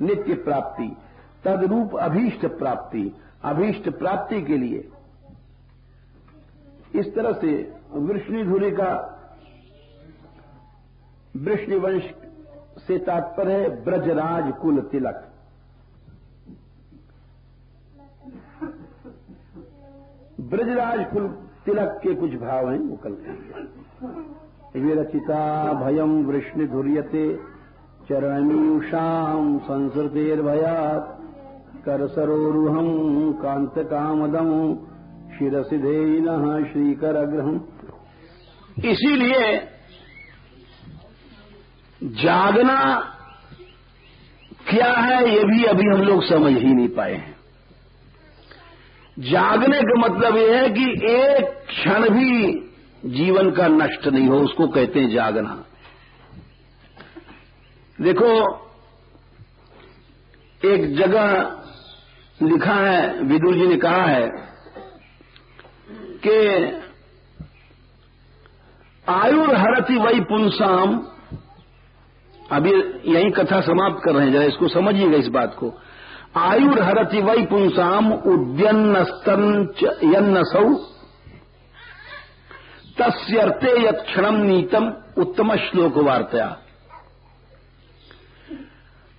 नित्य प्राप्ति, तदरूप अभीष्ट प्राप्ति, अभीष्ट प्राप्ति के लिए। इस तरह से वृष्णिधुरी का वृष्णिवंश से तात्पर्य है ब्रजराज कुल तिलक। ब्रजराज कुल तिलक के कुछ भाव हैं, वो कल करेंगे। विरचिता भयम वृष्णिधुर्यते चरणमीषाम संसृतेर्भयात् करसरोरुहम कांतकामदम शिरसिधेनः श्रीकरग्रहम। इसीलिए जागना क्या है, ये भी अभी हम लोग समझ ही नहीं पाए हैं। जागने का मतलब यह है कि एक क्षण भी जीवन का नष्ट नहीं हो, उसको कहते हैं जागना। देखो, एक जगह लिखा है, विदुर जी ने कहा है कि आयुर्हरति वै पुंसाम। अभी यही कथा समाप्त कर रहे हैं, जरा इसको समझिएगा इस बात को। आयुर्हरति वै पुंसाम उद्यन्नस्तन्यन्नसौ तस्यर्थे यत्क्षणम नीतम उत्तम श्लोक वार्तया।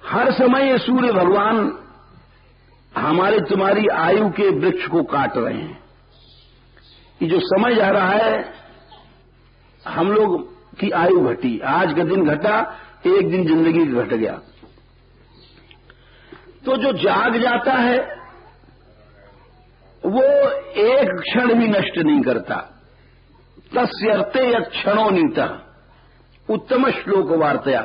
हर समय ये सूर्य भगवान हमारे तुम्हारी आयु के वृक्ष को काट रहे हैं। ये जो समय जा रहा है, हम लोग की आयु घटी, आज का दिन घटा, एक दिन जिंदगी घट गया। तो जो जाग जाता है वो एक क्षण भी नष्ट नहीं करता। तस्यर्थे यक्षणो नीतः उत्तम श्लोक वार्तया।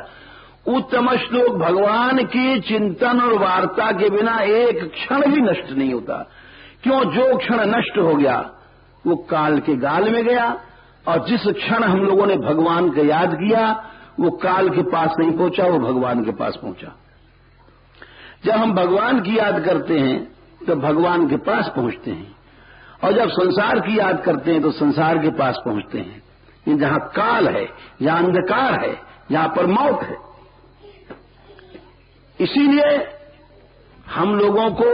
उत्तम श्लोक भगवान की चिंतन और वार्ता के बिना एक क्षण भी नष्ट नहीं होता। क्यों? जो क्षण नष्ट हो गया वो काल के गाल में गया, और जिस क्षण हम लोगों ने भगवान को याद किया वो काल के पास नहीं पहुंचा, वो भगवान के पास पहुंचा। जब हम भगवान की याद करते हैं तो भगवान के पास पहुंचते हैं, और जब संसार की याद करते हैं तो संसार के पास पहुंचते हैं। जहां काल है, जहां अंधकार है, जहां पर मौत है। इसीलिए हम लोगों को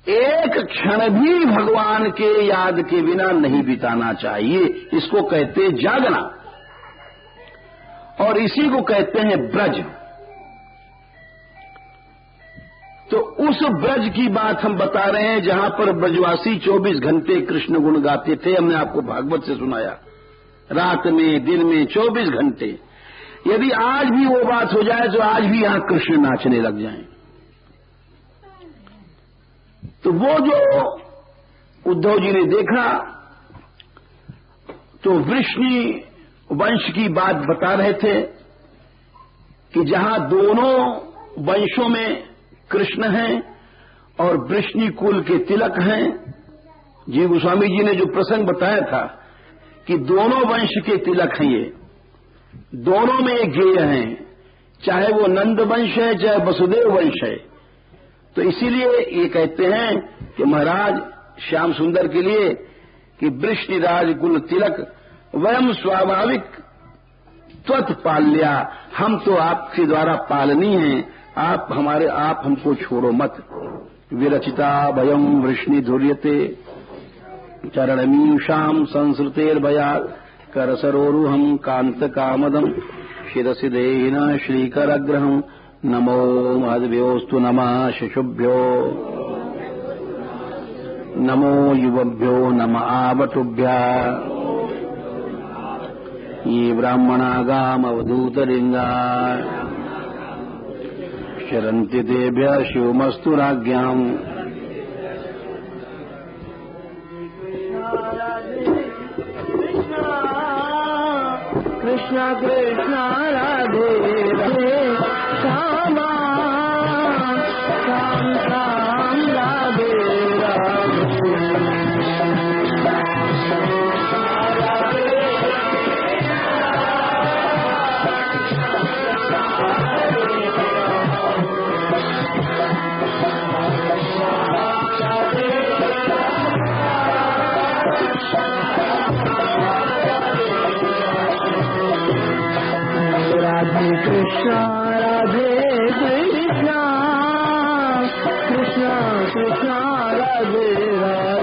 एक क्षण भी भगवान के याद के बिना नहीं बिताना चाहिए। इसको कहते हैं जागना, और इसी को कहते हैं ब्रज। तो उस ब्रज की बात हम बता रहे हैं जहां पर ब्रजवासी 24 घंटे कृष्ण गुण गाते थे। हमने आपको भागवत से सुनाया, रात में दिन में 24 घंटे। यदि आज भी वो बात हो जाए तो आज भी यहां कृष्ण नाचने लग जाएं। तो वो जो उद्धव जी ने देखा, तो वृष्णि वंश की बात बता रहे थे कि जहां दोनों वंशों में कृष्ण हैं और वृष्णि कुल के तिलक हैं। जी गोस्वामी जी ने जो प्रसंग बताया था कि दोनों वंश के तिलक हैं, ये दोनों में एक गेय हैं, चाहे वो नंद वंश है चाहे वसुदेव वंश है। तो इसीलिए ये कहते हैं कि महाराज श्याम सुंदर के लिए कि वृष्णिराज कुल तिलक वयम स्वाभाविक त्वत् पाल्या, हम तो आपके द्वारा पालनी हैं, आप हमको छोड़ो मत। विरचिता भयम वृष्णि धुर्यते चरणमीषाम संसृतेर्भयात् करसरोरुहम कांत कामदम शिरसि देहिना श्रीकरग्रहम नमो महद्भ्योस्तु नमः शिशुभ्यो नमो युवभ्यो नमः आवटुभ्या ये ब्राह्मणागामवधूतलिंगा शरन्ति तेभ्यः शिवमस्तु राज्ञाम्। कृष्ण कृष्ण राधे राधे श्यामा श्याम श्याम राधे कृष्ण राधे कृष्ण कृष्ण कृष्ण राधे राधे।